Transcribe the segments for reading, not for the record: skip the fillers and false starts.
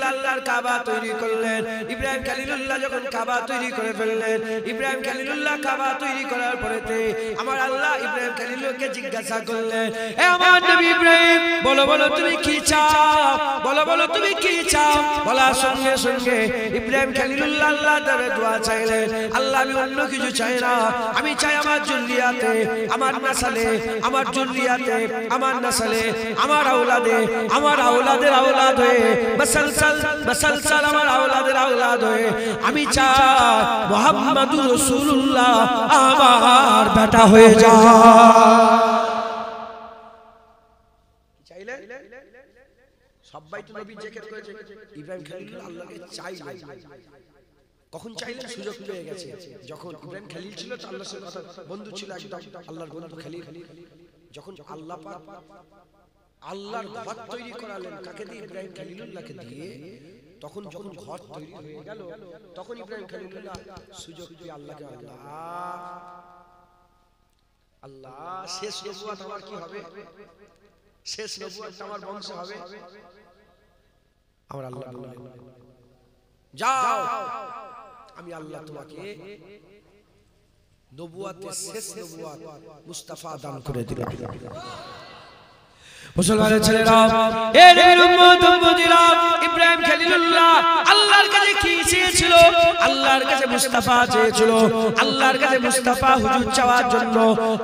খলিলুল্লাহ আল্লাহর কাবা তৈরি করলেন। ইব্রাহিম খলিলুল্লাহ যখন কাবা তৈরি করে ফেললেন, ইব্রাহিম খলিলুল্লাহ কাবা তৈরি করার পরেতে আমার আল্লাহ ইব্রাহিম খলিলুল্লাহকে জিজ্ঞাসা করলেন, এ আমার নবী ইব্রাহিম, বলো বলো তুমি কি চাও, বলো বলো তুমি কি চাও। বলার সঙ্গে সঙ্গে ইব্রাহিম খলিলুল্লাহ আল্লাহ তাআলা দোয়া চাইলেন, আল্লাহ আমি অন্য কিছু চাই না, আমি চাই আমার জুরিয়াতে, আমার নাসলে, আমার জুরিয়াতে, আমার নাসলে, আমার আওলাদে, আমার আওলাদের আওলাদ হয়ে মুসলসল মুসলসল আমার আওলাদের আওলাদ হয়ে আমি চাই মুহাম্মাদুর রাসূলুল্লাহ আমার বেটা হয়ে যায়। চাইলেন সবাই তো নবী জিকির করেছে, ইব্রাহিম খলিলুল্লাহ আল্লাহকে চাইলেন। কখন চাইলেন? সুযোগ পেয়ে গেছে। যখন ইব্রাহিম খলিল ছিল তো আল্লাহর সাথে কথা বন্ধু ছিল, একদম আল্লাহর বন্ধু খলিল। যখন আল্লাহ পাক আল্লাহর ঘর তৈরি করালেন, কাকে দিয়ে? ইব্রাহিম খলিলুল্লাহকে দিয়ে। তখন যখন ঘর তৈরি হয়ে গেল, তখন ইব্রাহিম খলিলুল্লাহ সুযোগ পেয়ে আল্লাহকে, আল্লাহ আল্লাহ শেষ নবুয়ত আমার কি হবে? শেষ নবুয়ত আমার বংশে হবে। আমার আল্লাহ বললেন, যাও আমি আল্লাহ তোমাকে নবুয়তের শেষ নবুয়ত মুস্তাফা দান করে দিলাম। মুসলমানের ছেলেরা, এ নবীর উম্মত উম্মতিরা, ইব্রাহিম খলিলুল্লাহ আল্লাহর কাছে কি চেয়েছিল? আল্লাহর কাছে মুস্তাফা চেয়েছিল। আল্লাহর কাছে মুস্তাফা হুজুর চাওয়ার জন্য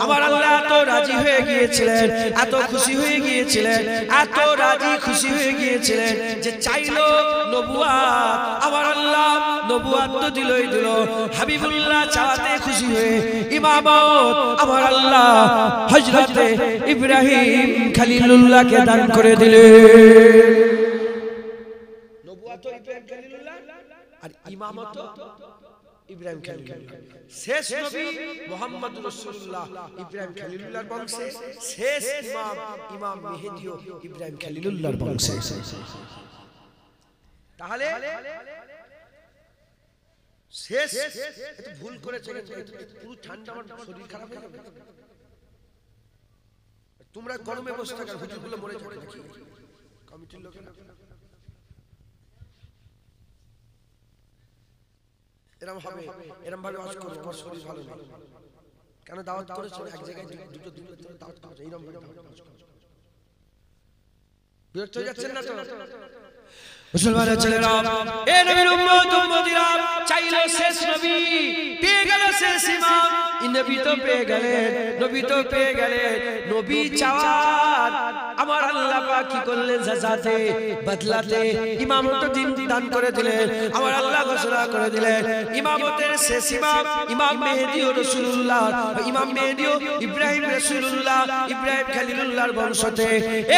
আমার আল্লাহ এত রাজি হয়ে গিয়েছিলেন, এত খুশি হয়ে গিয়েছিলেন, এত রাজি খুশি হয়ে গিয়েছিলেন যে চাইলো নবুয়ত। আমার আল্লাহ নবুয়ত তো দিলই দিল, হাবিবুল্লাহ চাওয়াতে খুশি হয়ে ইমামত আমার আল্লাহ হযরতে ইব্রাহিম খলিলুল্লাহকে দান করে দিলেন। নবুয়ত ইব্রাহিম খলিলুল্লাহ আর ইমামত ইব্রাহিম খলিলুল্লাহ। শেষ নবী মুহাম্মদুর রাসূলুল্লাহ ইব্রাহিম খলিলুল্লাহর বংশে, শেষ ইমাম ইমাম মেহেদিও ইব্রাহিম খলিলুল্লাহর বংশে। তাহলে শেষ এটা ভুল করেছে, পুরো ঠান্ডা আমার শরীর খারাপ হয়ে যাবে। তোমরা গরমে বসে থাকার হুজুরগুলো মরে যাবে নাকি কমিটির লোকেরা? এরকম হবে, এরকম ভাবে ওয়াজ করবে, আমার শরীর ভালো না। কেন দাওয়াত করেছেন এক জায়গায় দুটো দিন দাওয়াত করেছেন, এইরকম ভাবে দাওয়াত করেছেন। বিরক্ত হয়ে যাচ্ছেন না তো? মুসলমানের ছেলেরা, এ নবীর উম্মত উম্মতিরা, চাইলো শেষ নবী, পেয়ে গেল শেষ ইমাম। নবী তো পেয়ে গেলেন, নবী তো পেয়ে গেলেন। নবী চাওয়ার আমার আল্লাহ পাক কি করলেন? জাযাতে বদলাতে ইমামত দিন দান করে দিলেন। আমার আল্লাহ ঘোষণা করে দিলেন ইমামতের শেষ ইমাম ইমাম মেহেদী ও রাসূলুল্লাহ, ইমাম মেহেদী ও ইব্রাহিম রাসূলুল্লাহ ইব্রাহিম খলিলুল্লাহর বংশতে।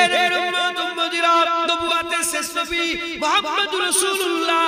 এ নবীর উম্মত উম্মতিরা, নবুয়তের শেষ নবী মুহাম্মদুর রাসূলুল্লাহ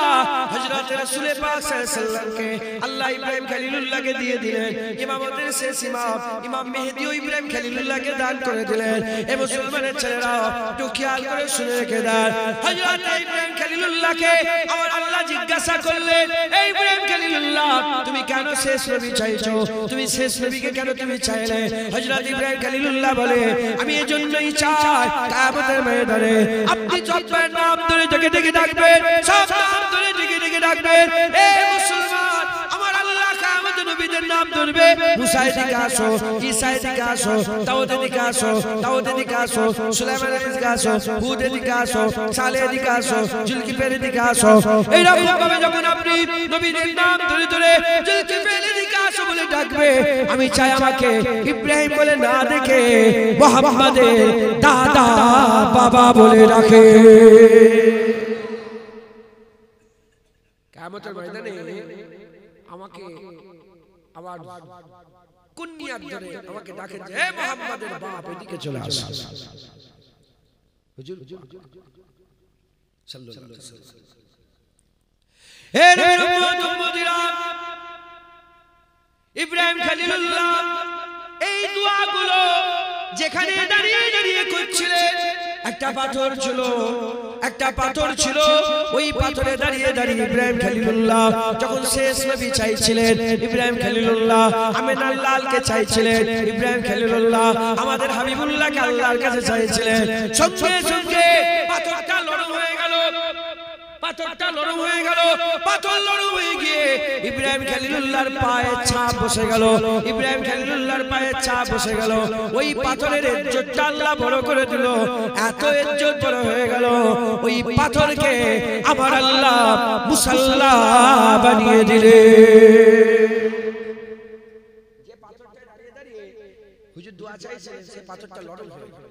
হযরত রাসূল পাক সাল্লাল্লাহু আলাইহি ওয়াসাল্লামকে আল্লাহ ইব্রাহিম খলিলুল্লাহকে দিয়ে দিলেন। ইমামতের শেষ ইমাম ইমাম মেহেদী ও ইব্রাহিম খলিলুল্লাহকে দান করে দিলেন। এ মুসলমানের ছেলেরা, একটু খেয়াল করে শুনে রেখে দেন, হযরত ইব্রাহিম খলিলুল্লাহকে আমার আল্লাহ জিজ্ঞাসা করলেন, এই ইব্রাহিম খলিলুল্লাহ তুমি কেন শেষ নবী চাইছো? তুমি শেষ নবীকে কেন তুমি চাইলে? হযরত ইব্রাহিম খলিলুল্লাহ বলে, আমি এজন্যই চাই কিয়ামতের ময়দানে আপনি যতবার নাম ধরে ডেকে ডেকে ডাকবেন, সব নাম ধরে ডেকে ডেকে ডাকবেন। এ মুসলমান, আমার আল্লাহ কিয়ামতের নবীদের নাম ধরবে, মুসা এদিকে আসো, ঈসা এদিকে আসো, দাউদ এদিকে আসো, দাউদ এদিকে আসো, সুলাইমান এদিকে আসো, হুদ এদিকে আসো, সালেহ এদিকে আসো, জুলকিফের এদিকে আসো। এইরকম ভাবে যখন আপনি নবীদের নাম ধরে ধরে জুলকিফের এদিকে আসো বলে ডাকবে, আমি চাই আমাকে ইব্রাহিম বলে না দেখে মুহাম্মাদের দাদা বাবা বলে ডাকে। কিয়ামতের ময়দানে আমাকে আমার কুনিয়াত ধরে আমাকে ডাকেন যে হে মুহাম্মাদের বাপ এদিকে চলে আসো। হুজুর সাল্লাল্লাহু আলাইহি ওয়াসাল্লাম, হে নবীর উম্মত উম্মতিরা, ইব্রাহিম খলিলুল্লাহ এই দোয়াগুলো যেখানে দাঁড়িয়ে দাঁড়িয়ে করছিলেন, একটা পাথর ছিল, একটা পাথর ছিল, ওই পাথরে দাঁড়িয়ে দাঁড়িয়ে ইব্রাহিম খলিলুল্লাহ যখন শেষ নবী চাইছিলেন, ইব্রাহিম খলিলুল্লাহ আমিনার লালকে চাইছিলেন, ইব্রাহিম খলিলুল্লাহ আমাদের হাবিবুল্লাহকে আল্লাহর কাছে চাইছিলেন, সঙ্গে সঙ্গে পাথরটা নরম হয়ে গেল, পাথরটা নরম হয়ে গেল, পাথর নরম হয়ে গিয়ে ইব্রাহিম খলিলুল্লাহর পায়ে ছাপ বসে গেল, ইব্রাহিম খলিলুল্লাহর পায়ে ছাপ বসে গেল। ওই পাথরের ইজ্জতটা আল্লাহ বড় করে দিল, এত ইজ্জত বড় হয়ে গেল ওই পাথরকে আমার আল্লাহ মুসাল্লা বানিয়ে দিলে। যে পাথরটা দাঁড়িয়ে দাঁড়িয়ে হুজুর দোয়া চাইছিলেন সেই পাথরটা নরম হয়ে গেল।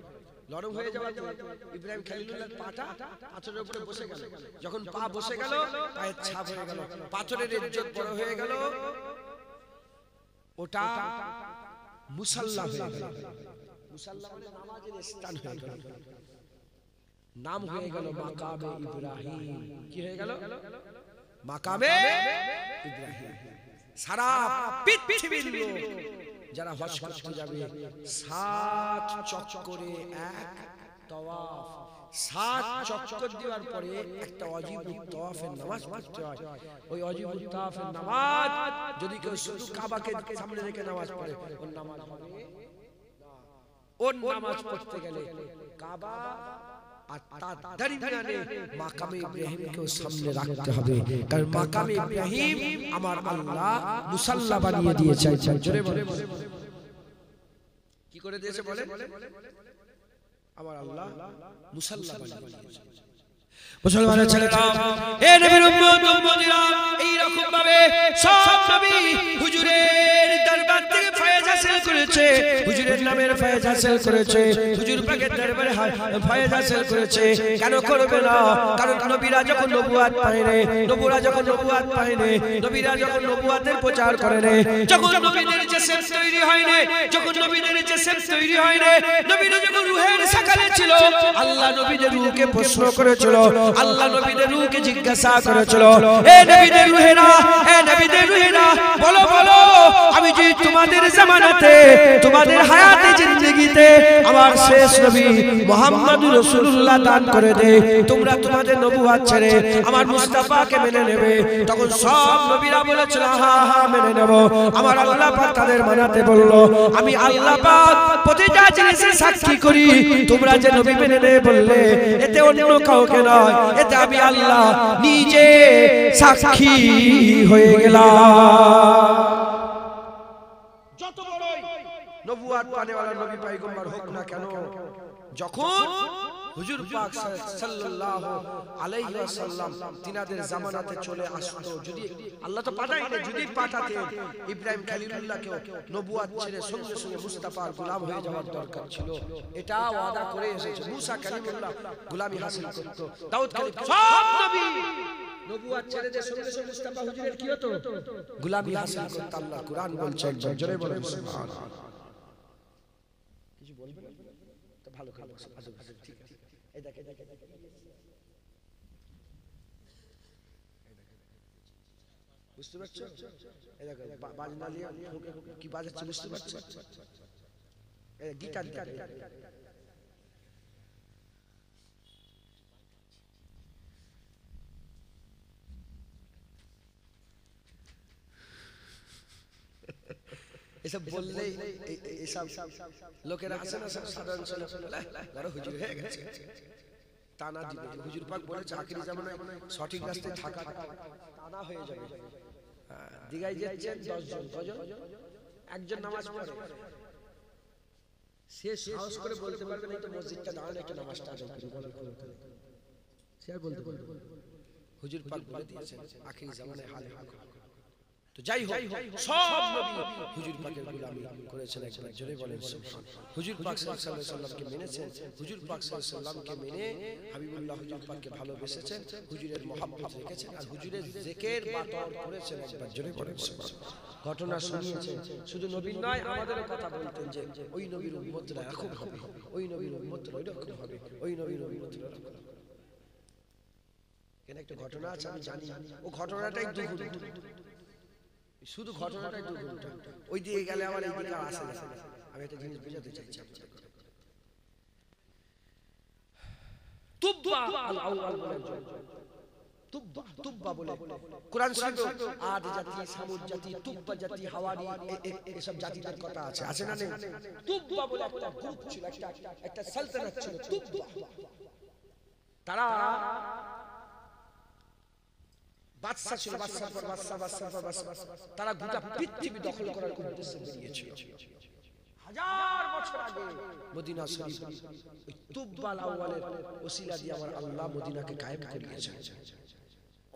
নরম হয়ে যাওয়াতে ইব্রাহিম খলিলুল্লাহর পাটা পাথরের উপরে বসে গেল। যখন পা বসে গেল পায়ের ছাপ হয়ে গেল, পাথরের ইজ্জত বড় হয়ে গেল, ওটা মুসাল্লা হয়ে গেল। মুসাল্লা মানে নামাজের স্থান হয়ে গেল, নাম হয়ে গেল মাকামে ইব্রাহিম। কি হয়ে গেল? মাকামে ইব্রাহিম। সারা পৃথিবীর লোক যারা হজ করতে যাবে 7 চক্করে এক তাওয়াফ, 7 চক্কর দেওয়ার পরে একটা ওয়াজিবুত তাওয়াফের নামাজ পড়তে হয়। ওই ওয়াজিবুত তাওয়াফের নামাজ যদি কেউ শুধু কাবাকে সামনে রেখে নামাজ পড়ে ওর নামাজ হবে না। ওর নামাজ পড়তে গেলে কাবা আর তার দরমিয়ানে মাকামে ইব্রাহিমকেও সামনে রাখতে হবে, কারণ মাকামে ইব্রাহিম আমার আল্লাহ মুসাল্লা বানিয়ে দিয়েছে। জোরে বলে কি করে দিয়েছে বলে? আমার আল্লাহ মুসাল্লা বানিয়ে দিয়েছে। মুসলমানের ছেলেরা, এ নবীর উম্মত উম্মতিরা, এই রকম ভাবে সব নবী হুজুরের দরবার থেকে ফয়েজ হাসিল করেছে, হুজুরের নামের ফয়েজ হাসিল করেছে, হুজুর পাকের দরবারে ফয়েজ হাসিল করেছে। কেন করবে না? কারণ নবীরা যখন নবুয়ত পায়নি, নবীরা যখন নবুয়ত পায়নি, নবীরা যখন নবুয়তের প্রচার করেনি, যখন নবীদের জেসেম তৈরি হয়নি, যখন নবীদের জেসেম তৈরি হয়নি, নবীরা যখন রূহের সাকালে ছিল, আল্লাহ নবীদের রূহকে প্রশ্ন করেছিল, আল্লাহ নবীদের রূহকে জিজ্ঞাসা করেছিল, এ নবীদের রূহেরা, এ নবীদের রূহেরা, বলো বলো আমি যে তোমাদের জামানাতে, তোমাদের হায়াতে জিন্দেগিতে আমার শেষ নবী মুহাম্মদুর রাসূলুল্লাহ দান করে দেই, তোমরা তোমাদের নবুয়ত ছেড়ে আমার মুস্তাফাকে মেনে নেবে? তখন সব নবীরা বলেছিল হ্যাঁ হ্যাঁ মেনে নেব। আমার আল্লাহ পাক তাদের মানাতে বলল, আমি আল্লাহ পাক প্রতিটা জিনিসের সাক্ষী করি, তোমরা যে নবী মেনে নেবে বললে এতে অন্য কাউকে নয়, এতে আমি আল্লাহ নিজে সাক্ষী হয়ে গেলাম। যত বড়ই নবুয়ত পানেওয়ালা নবী পয়গম্বর হোক না কেন, যখন হুজুর পাক সাল্লাল্লাহু আলাইহি ওয়াসাল্লাম তিনাদের জামানাতে চলে আসতো, যদি আল্লাহ তো পাঠাইনি, যদি পাঠাতেন ইব্রাহিম খলিলুল্লাহকে নবুয়ত ছেড়ে সঙ্গে সঙ্গে মুস্তাফার গোলাম হয়ে যাওয়ার দরকার ছিল। এটা ওয়াদা করে এসেছে। মুসা কালিমুল্লাহ গোলামি হাসিল করত, দাউদ কালিম, সব নবী নবুয়ত ছেড়ে যে সঙ্গে সঙ্গে মুস্তাফা হুজুরের কি হতো? গোলামি হাসিল করত। আল্লাহ কুরআন বলছে, একবার জোরে বলেন সুবহানাল্লাহ। কিছু বলবেন তো ভালো করে বসো, ঠিক আছে। এই দেখে দেখে বুঝতে পারছো? এই দেখো বাজনা নিয়ে কি বাজাচ্ছে বুঝতে পারছো? এই গিটার এসব বললেই এসব লোকেরা আসে না, সাধারণ ছেলে হুজুর হয়ে গেছে টানা দিবে। হুজুর পাক বলেছে আখিরি জামানায় সঠিক রাস্তায় থাকা টানা হয়ে যাবে। দিঘায় যাচ্ছেন 10 জন, কজন? একজন নামাজ পড়ে, সে সাহস করে বলতে পারবে না তো মসজিদটা দাঁড়ানো একটা নামাজটা আদায় করি, সে আর বলতে পারবে না। হুজুর পাক বলে দিয়েছেন আখিরি জামানায় হালে হাল। তো যাই হোক, সব নবী হুজুর পাকের গোলামি করেছেন। একবার জোরে বলেন সুবহানাল্লাহ। হুজুর পাক সাল্লাল্লাহু আলাইহি ওয়াসাল্লামকে মেনেছেন, হুজুর পাক সাল্লাল্লাহু আলাইহি ওয়াসাল্লামকে মেনে হাবিবুল্লাহ হুজুর পাককে ভালোবেসেছেন, হুজুরের মহব্বত রেখেছেন আর হুজুরের জিকির বাতর করেছেন। একবার জোরে বলেন সুবহানাল্লাহ। ঘটনা শুনিয়েছেন, শুধু নবীর নয় আমাদেরও কথা বলতেন যে ওই নবীর উম্মতরা এরকম হবে, ওই নবীর উম্মতরা এরকম হবে, ওই নবীর উম্মতরা এরকম হবে। কেন একটা ঘটনা আছে আমি জানি, ও ঘটনাটাই দুর্ঘটনা, শুধু ঘটনাটাই দুর্ঘটনা। ওই দিকে গেলে আমার এই দিকে আসে না। আমি একটা জিনিস বুঝাতে চাইছি। তুব্বা আল আউয়াল বলে, তুব্বা বলে কোরআন শরীফে আদ জাতি, সামুদ জাতি, তুব্বা জাতি, হাওয়ারি এসব জাতিদের কথা আছে, আছে না নেই? তুব্বা বলে একটা গ্রুপ ছিল, একটা সালতানাত ছিল তুব্বা। তারা বাদশা ছিল, বাদশার পর বাদশা, বাদশার পর বাদশা, তারা গোটা পৃথিবী দখল করার উদ্দেশ্যে বেরিয়েছিল। হাজার বছর আগে মদিনা শরীফ ওই তুব্বাল আউয়ালের ওসিলা দিয়ে আমার আল্লাহ মদিনাকে কায়েম করিয়েছেন।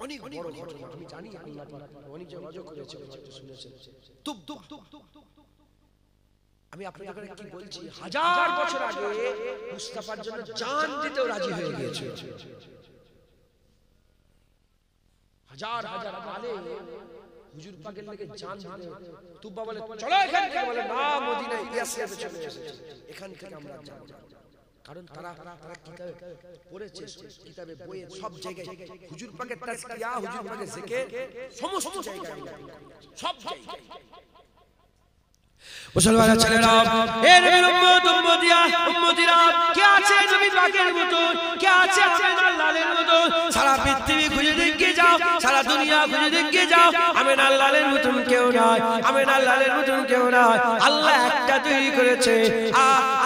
অনেক বড় ঘটনা, আমি জানি আল্লাহ পাক অনেক জায়গা করেছে, হয়তো শুনেছেন। আমি আপনাদের কি বলছি, হাজার বছর আগে মুস্তাফার জন্য জান দিতেও রাজি হয়ে গিয়েছে। হাজার হাজার আলে হুজুর পাকের লেগে জান দিতে তুব্বা বলে চলো এখান থেকে, বলে না মদিনায় ইয়াসরিবে চলে এসেছে, এখান থেকে আমরা যাব না। কারণ তারা কিতাবে পড়েছে, কিতাবে বইয়ে সব জায়গায় হুজুর পাকের তাজকিয়া, হুজুর পাকের জিকির সমস্ত জায়গায়, সব জায়গায়। মুসলমান ছেলেরা, এ নবীর উম্মত উম্মতিরা, কে আছে নবী পাকের মতো, কে আছে আমিনার লালের মতো? সারা পৃথিবী খুঁজে দেখে যাও, সারা দুনিয়া খুঁজে দেখে যাও, আমিনার লালের মতন কেউ নাই, আমিনার লালের মতন কেউ নাই। আল্লাহ একটা তৈরি করেছে,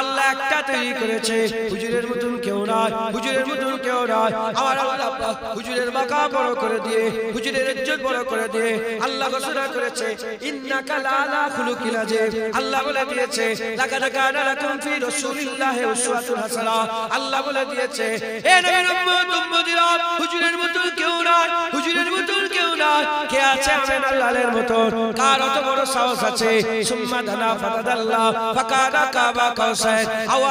আল্লাহ একটা তৈরি করেছে, হুজুরের মতন কেউ নাই, হুজুরের মতন কেউ নাই। আমার আল্লাহ হুজুরের মাকাম বড় করে দিয়ে, হুজুরের ইজ্জত বড় করে দিয়ে আল্লাহ ঘোষণা করেছে, ইন্নাকা লাআলা খুলুকিল আযীম। আল্লাহ বলে দিয়েছে, লাকাদ কানা লাকুম ফি রাসূলিল্লাহি উসওয়াতুন হাসানাহ। আল্লাহ বলে দিয়েছে, এ নবীর উম্মত উম্মতিরা, হুজুরের মতন কেউ নাই, হুজুরের মতন কেউ নাই। কে আছে আমিনার লালের মতন? কার অত বড় সাহস আছে? সুম্মা দানা ফাতাদাল্লা ফাকানা কাবা কাউসার।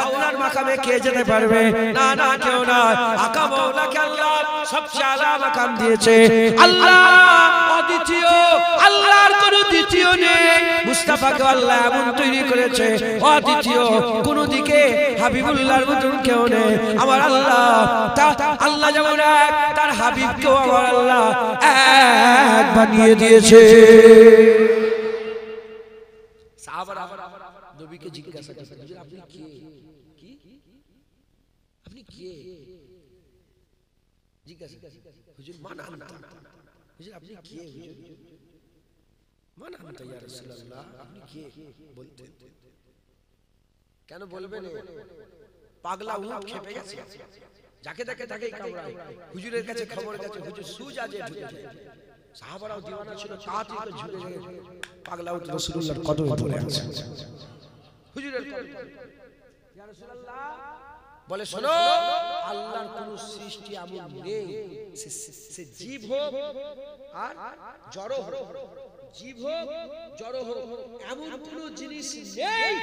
আপনার মাকামে কে যেতে পারবে? না না, কেউ নাই। আকা মাওলাকে আল্লাহ সবচেয়ে আলা মাকাম দিয়েছে। আল্লাহ অদ্বিতীয়, আল্লাহর কোনো দ্বিতীয় নেই। মুস্তাফাকে আল্লাহ এমন তৈরি করেছে অদ্বিতীয়, কোন দিকে হাবিবুল্লাহর মতন কেউ নেই। আমার আল্লাহ, আল্লাহ যেমন এক, তার হাবিবকেও আমার আল্লাহ এক বানিয়ে দিয়েছে। সাহাবারা নবীকে জিজ্ঞাসা করতে, হুজুর আপনি কে? কি আপনি কে? জিজ্ঞাসা, হুজুর মানা না, হুজুর আপনি কে? হুজুর মানা না, ইয়া রাসূলুল্লাহ আপনি কে বলতেন? কেন বলবেন? পাগলা উট খেপে গেছে, যাকে দেখে তাকেই কামড়ায়। হুজুরের কাছে খবর গেছে, হুজুর সুজাজে ঢুকে যায়। সাহাবারাও দিওয়ানা ছিল, তাড়াতাড়ি ঝুলে যায়, পাগলা উট রাসূলুল্লাহর কদমে পড়ে আছে। হুজুরের কদমে, ইয়া রাসূলুল্লাহ বলে, শোনো, আল্লাহর কোন সৃষ্টি এমন নেই, সে জীব হোক আর জড় হোক, জীব হোক জড় হোক, এমন কোন জিনিস নেই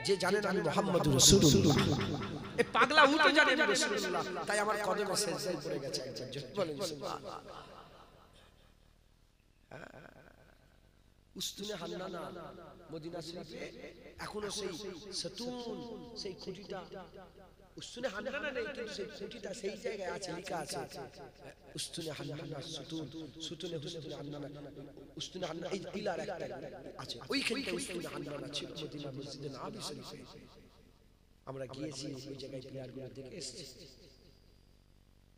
যে জানেন আমি মুহাম্মদুর রাসূলুল্লাহ। এই পাগলা উট জানে আমি রাসূলুল্লাহ, তাই আমার কদমে সেজদায় পড়ে গেছে। একজন বলেন সুবহানাল্লাহ। উস্তুনে হান্নানা মদিনা শরীফে এখনো সেই সতুন, সেই খুঁটিটা, উস্তুনে হান্নানা নেই কিন্তু সেই খুঁটিটা সেই জায়গায় আছে, লেখা আছে উস্তুনে হান্নানা সতুন, সুতুনে হুসতুনে হান্নানা, উস্তুনে হান্নানা এই পিলার একটা আছে, ওইখানে উস্তুনে হান্নানা ছিল মদিনা মসজিদে নববী শরীফে। আমরা গিয়েছি ওই জায়গায়, পিলারগুলো দেখে এসেছি।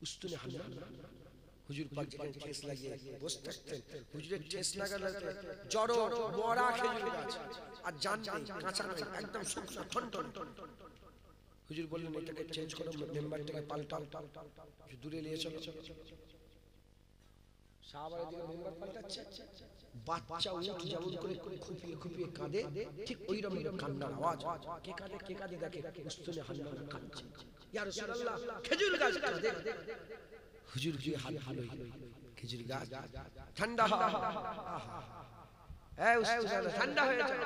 উস্তুনে হান্নানা হুজুর পাক যেখানে ঠেস লাগিয়ে বসে থাকতেন, হুজুরের ঠেস লাগালে জড় মরা খেজুর গাছ, আর জান নেই, কাঁচা নেই, একদম শুকনো ঠনঠন। হুজুর বললেন, এটাকে চেঞ্জ করো, মেম্বারটাকে পাল্টাও, দূরে নিয়ে চলো। সাহাবারা দিকে মেম্বার পাল্টাচ্ছে, বাচ্চা উট যেমন করে খুপিয়ে খুপিয়ে কাঁদে, ঠিক ওই রকম কান্নার আওয়াজ। কে কাঁদে, কে কাঁদে দেখে, উস্তুনে হান্নানা কাঁদছে। ইয়া রাসূলুল্লাহ, খেজুর গাছ কাঁদে। হুজুর কি হাত হালই, খেজুর গাছ ঠান্ডা হয়, এই উস্তাদ ঠান্ডা হয়ে যায়,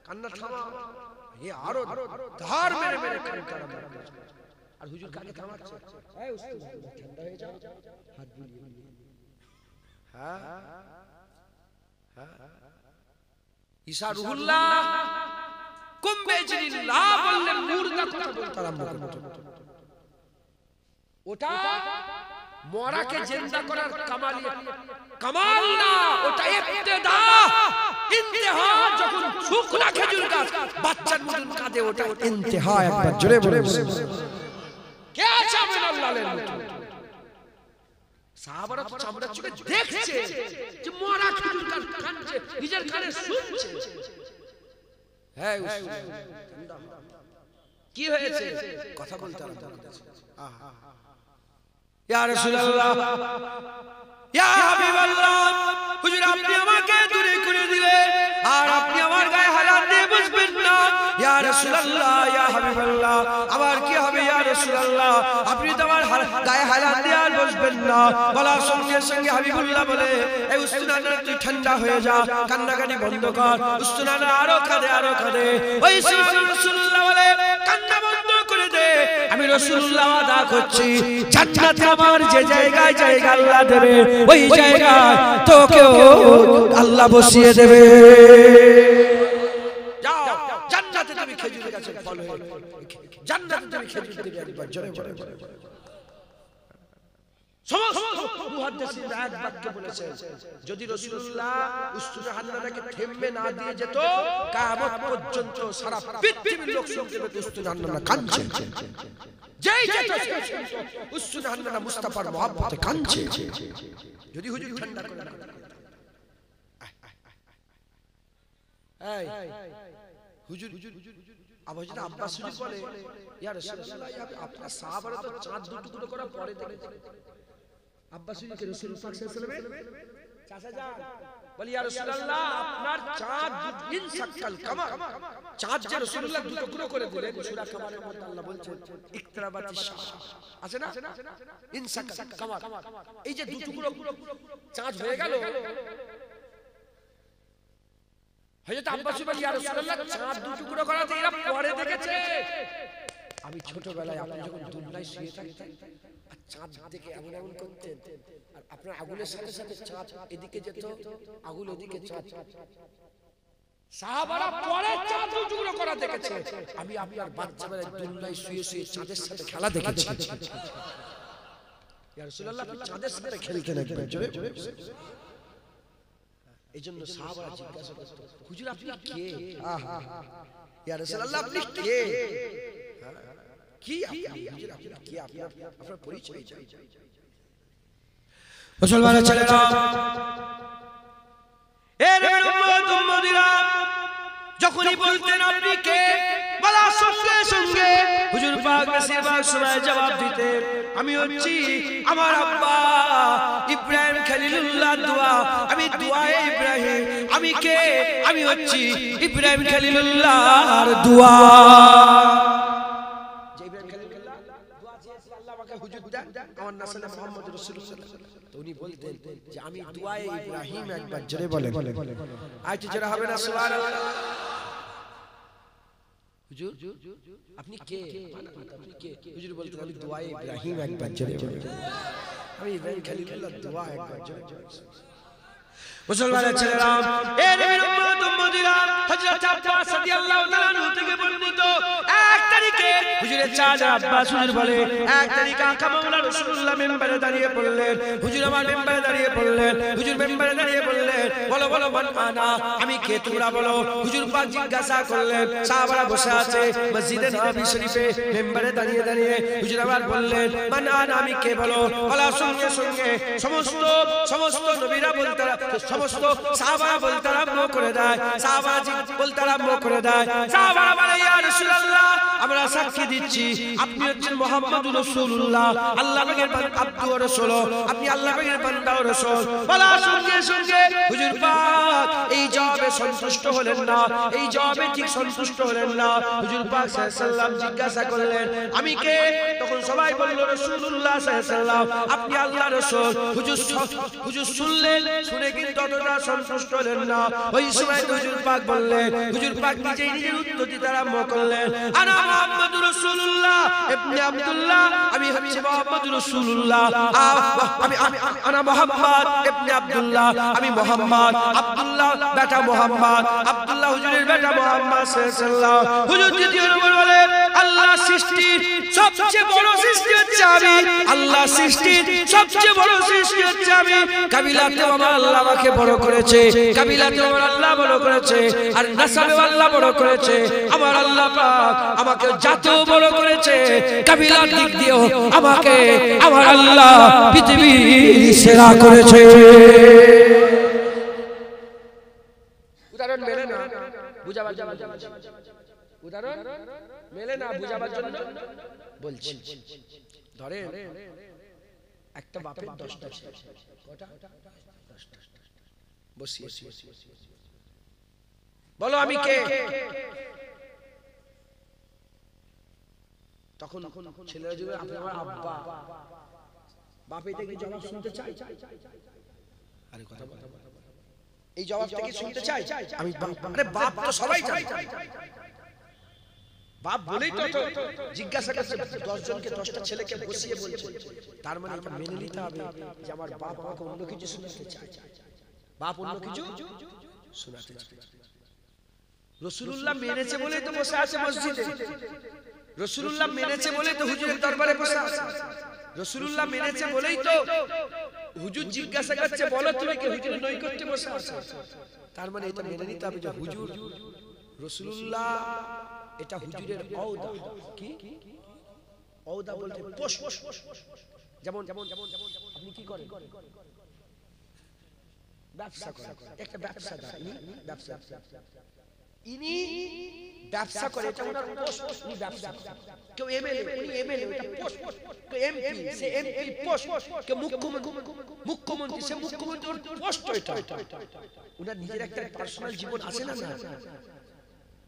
কান্না থামা। এ আরো ধার মেরে মেরে কান্না আরম্ভ করে। আর হুজুর কাকে থামাচ্ছে? এই উস্তাদ ঠান্ডা হয়ে যাও, হাত বুলিয়ে। হ্যাঁ হ্যাঁ, ঈসা রুহুল্লাহ কুম্বে জিল্লাহ বললেন, মুর্দা কথা বলতে আরম্ভ করলো। ওটা মরাকে জিন্দা করার কামাল না, ওটা ইবতিদা, ইন্তেহা। যখন শুকনা খেজুর গাছ বাচ্চার মতন কাঁদে, ওটা ইন্তেহা। একবার জোরে বলে, কে আছে আমিনার লালের মতো? সাহাবারা তো চামড়ার চোখে দেখছে যে মরা খেজুর গাছ কাঁদছে, নিজের কানে শুনছে। হ্যাঁ, কি হয়েছে? কথা বলতে আরম্ভ করেছে। ইয়া রাসূলুল্লাহ, ইয়া হাবিবাল্লাহ, হুজুর আপনি আমাকে দূরে করে দিলেন আর আপনি আমার গায়ে হালাত দিয়ে বসবেন না। ইয়া রাসূলুল্লাহ, ইয়া হাবিবাল্লাহ, আমার কি হবে ইয়া রাসূলুল্লাহ, আপনি তো আমার গায়ে হালাত দিয়ে আর বসবেন না। বলার সঙ্গে সঙ্গে হাবিবুল্লাহ বলে, এই উস্তাদ তুই ঠান্ডা হয়ে যা, কান্নাকাটি বন্ধ কর। উস্তাদ আরো কাঁদে, আরো কাঁদে। ওই রাসূলুল্লাহ বলে, কান্না বন্ধ করে দে, আমি রাসূলুল্লাহ ওয়াদা করছি জান্নাতে আমার যে জায়গায় জায়গা আল্লাহ দেবে, ওই জায়গায় তোকেও আল্লাহ বসিয়ে দেবে। যাও জান্নাতে তুমি খেজুর গাছের ফল হয়ে, জান্নাতে তুমি খেজুর দেবে। একবার জোরে জোরে সমস্ত মুহাদ্দিসিনরা এক বাক্যে বলেছেন, যদি রাসূলুল্লাহ উসতুনে হান্নানাকে থেমে না দিয়ে যেত, কিয়ামত পর্যন্ত সারা পৃথিবীর লোক শুনতে পেত উসতুনে হান্নানা কাঁদছে। যেই যেটা উসতুনে হান্নানা মুস্তাফার মহব্বতে কাঁদছে। যদি হুজুর ঠান্ডা করে না, এই হুজুর আবার যদি আব্বাস হুজুর বলে, ইয়া রাসূলুল্লাহ, আপনার সাহাবারা তো চাঁদ দুটো টুকরো করার পরে দেখেছে। আব্বাস হুজুরকে রাসূল পাক সাল্লাল্লাহু আলাইহি ওয়াসাল্লাম চাচা যান বলি, ইয়া রাসূলুল্লাহ, আপনার চাঁদ ইনসাকাল কামার, চাঁদ যে রাসূলুল্লাহ দুটো টুকরো করে দিলেন, সূরা কামারের মধ্যে আল্লাহ বলছেন ইকরাবাতিশ শাহ, আছে না, ইনসাকাল কামার, এই যে দুটো টুকরো চাঁদ হয়ে গেল। হযরত আব্বাস বলি, ইয়া রাসূলুল্লাহ, চাঁদ দুটো টুকরো করাতে এরা পরে দেখেছে। আমি ছোটবেলায় আপনি যখন দুলনায় শুয়ে থাকতেন আর চাঁদ দেখে এমন এমন করতেন, আর আপনার আগুনের সাথে সাথে চাঁদ এদিকে যেত, আগুন ওদিকে, চাঁদ, সাহাবারা পরে চাঁদ টুকরো করা দেখেছে। আমি আপনার বাচ্চাবেলায় দুলনায় শুয়ে শুয়ে চাঁদের সাথে খেলা দেখেছি। ইয়া রাসূলুল্লাহ, আপনি চাঁদের সাথে খেলতেন একবার জোরে। এইজন্য সাহাবারা জিজ্ঞাসা করত, হুজুর আপনি কে? ইয়া রাসূলুল্লাহ, আপনি কে? কি আপনি হুজুর, আপনি কি? আপনার পরিচয় চাই। মুসলমানের ছেলেরা, এ নবীর উম্মত উম্মতিরা, যখনই বলতেন আপনি কে, বলার সঙ্গে সঙ্গে হুজুর পাক বেশিরভাগ সময় জবাব দিতেন, আমি হচ্ছি আমার আব্বা ইব্রাহিম খলিলুল্লাহ দোয়া, আমি দোয়ায়ে ইব্রাহিম। আমি কে? আমি হচ্ছি ইব্রাহিম খলিলুল্লাহর দোয়া। যে ইব্রাহিম খলিলুল্লাহ দোয়া চেয়েছিল আল্লাহ আমাকে হুজুর দেন, আমার নাসলে মুহাম্মদ রাসূলুল্লাহ, তো উনি বলতেন যে আমি দোয়ায়ে ইব্রাহিম। একবার জোরে বলেন, আইতে জোরে হবে না সুবহানাল্লাহ। হুজুর আপনি কে? আপনি কে? হুজুর বলতেন আমি দোয়ায়ে ইব্রাহিম। একবার জোরে বলেন, আমি ইব্রাহিম খলিলুল্লাহ দোয়া। একবার জোরে জোরে মুসলমানের ছেলেরা, এ নবীর উম্মত উম্মতিরা, হযরত আব্বাস রাদিয়াল্লাহু তাআলা আনহু থেকে বর্ণিত, এক তারিখে হুজুরের চাচা আব্বাস হুজুর বলে, এক তারিখে আকা মাওলা রাসূলুল্লাহ মিম্বারে দাঁড়িয়ে পড়লেন। হুজুর আমার মিম্বারে দাঁড়িয়ে পড়লেন। হুজুর মিম্বারে দাঁড়িয়ে বললেন, বলো বলো মান আনা, আমি কে তোমরা বলো। হুজুর পাক জিজ্ঞাসা করলেন, সাহাবারা বসে আছে মসজিদে নববী শরীফে মিম্বারে দাঁড়িয়ে দাঁড়িয়ে হুজুর আবার বললেন, মান আনা, আমি কে বলো। বলার সঙ্গে সঙ্গে সমস্ত নবীরা বলতে, সমস্ত সাহাবারা বলতে আরম্ভ করে দেয়, সাহাবারা বলতে আরম্ভ করে দেয়। সাহাবারা বলে, ইয়া রাসূলুল্লাহ, আমরা সাক্ষী দিচ্ছি আপনি হচ্ছেন মুহাম্মদুর রাসূলুল্লাহ, আল্লাহ পাকের আব্দু ওয়া রাসূল, আপনি আল্লাহ পাকের বান্দা ও রাসূল। বলার সঙ্গে সঙ্গে হুজুর পাক এই জবাবে সন্তুষ্ট হলেন না, এই জবাবে ঠিক সন্তুষ্ট হলেন না। হুজুর পাক সাল্লাল্লাহু আলাইহি ওয়াসাল্লাম জিজ্ঞাসা করলেন, আমি কে? তখন সবাই বলল রাসূলুল্লাহ সাল্লাল্লাহু আলাইহি ওয়াসাল্লাম, আপনি আল্লাহর রাসূল। হুজুর শুনলেন, শুনে কিন্তু ততটা সন্তুষ্ট হলেন না। ওই সময় হুজুর পাক বললেন, হুজুর পাক নিজেই নিজের উত্তর দিতে আরম্ভ করলেন, আনা মুহাম্মদুর রাসূলুল্লাহ ইবনে আব্দুল্লাহ, আমি হচ্ছি মুহাম্মদুর রাসূলুল্লাহ, আমি আনা মুহাম্মদ ইবনে আব্দুল্লাহ, আমি মুহাম্মদ, আব্দুল্লাহ বেটা মুহাম্মদ, আব্দুল্লাহ হুজুরের বেটা মুহাম্মদ সাল্লাল্লাহু আলাইহি ওয়াসাল্লাম। হুজুর দ্বিতীয় নম্বর বলেন, আল্লাহ সৃষ্টির সবচেয়ে বড় সৃষ্টি হচ্ছে আমি, আল্লাহ সৃষ্টির সবচেয়ে বড় সৃষ্টি হচ্ছে আমি। কাবিলাতে আমার আল্লাহ আমাকে বড় করেছে, কাবিলাতে আমার আল্লাহ বড় করেছে, আর নাসাবে আল্লাহ বড় করেছে। আমার আল্লাহ পাক আমাকে যত বড় করেছে, কাবিলার দিক দিয়েও আমাকে আমার আল্লাহ পৃথিবীর সেরা করেছে। উদাহরণ মেলে না বুঝাবার জন্য, উদাহরণ মেলে না বুঝাবার জন্য বলছি। ধরে একটা বাপের 10টা ছেলে, কটা? 10টা। বসিয়ে বলো আমি কে? তখন ছেলেরা যদি আপনি আমার আব্বা, বাপ এটা কি জবাব শুনতে চাই? আরে কথা বল, এই জবাবটা কি শুনতে চাই? আমি আরে বাপ তো সবাই চাই, বাপ বলেই তো জিজ্ঞাসা করছে 10 জনকে 10টা ছেলেকে বসিয়ে বলছে, তার মানে এটা মেনে নিতে হবে যে আমার বাপ আমাকে অন্য কিছু শোনাতে চায়, বাপ অন্য কিছু শোনাতে চায়। রাসূলুল্লাহ মেনেছে বলেই তো বসে আছে মসজিদে, রাসূলুল্লাহ মেনেছে বলেই তো হুজুরের দরবারে বসে আছে, রাসূলুল্লাহ মেনেছে বলেই তো হুজুর জিজ্ঞাসা করছে বলো তুমি কি হুজুর নৈকট্যে বসে আছো। তার মানে এটা মেনে নিতে হবে যে হুজুর রাসূলুল্লাহ, এটা হুজুরের ঔদা। কি ঔদা বলতে পোষ, যেমন আপনি কি করেন? ব্যবসা করেন, একটা ব্যবসাদার, ইনি ব্যবসা করে, এটা ওনার পোষ, উনি ব্যবসা করেন। কেউ এমএলএ, উনি এমএলএ, এটা পোষ। কেউ এমপি, সে এমপি পোষ। কেউ মুখ্যমন্ত্রী, সে মুখ্যমন্ত্রীর পোস্ট। এটা ওনার নিজের একটা পার্সোনাল জীবন আছে না?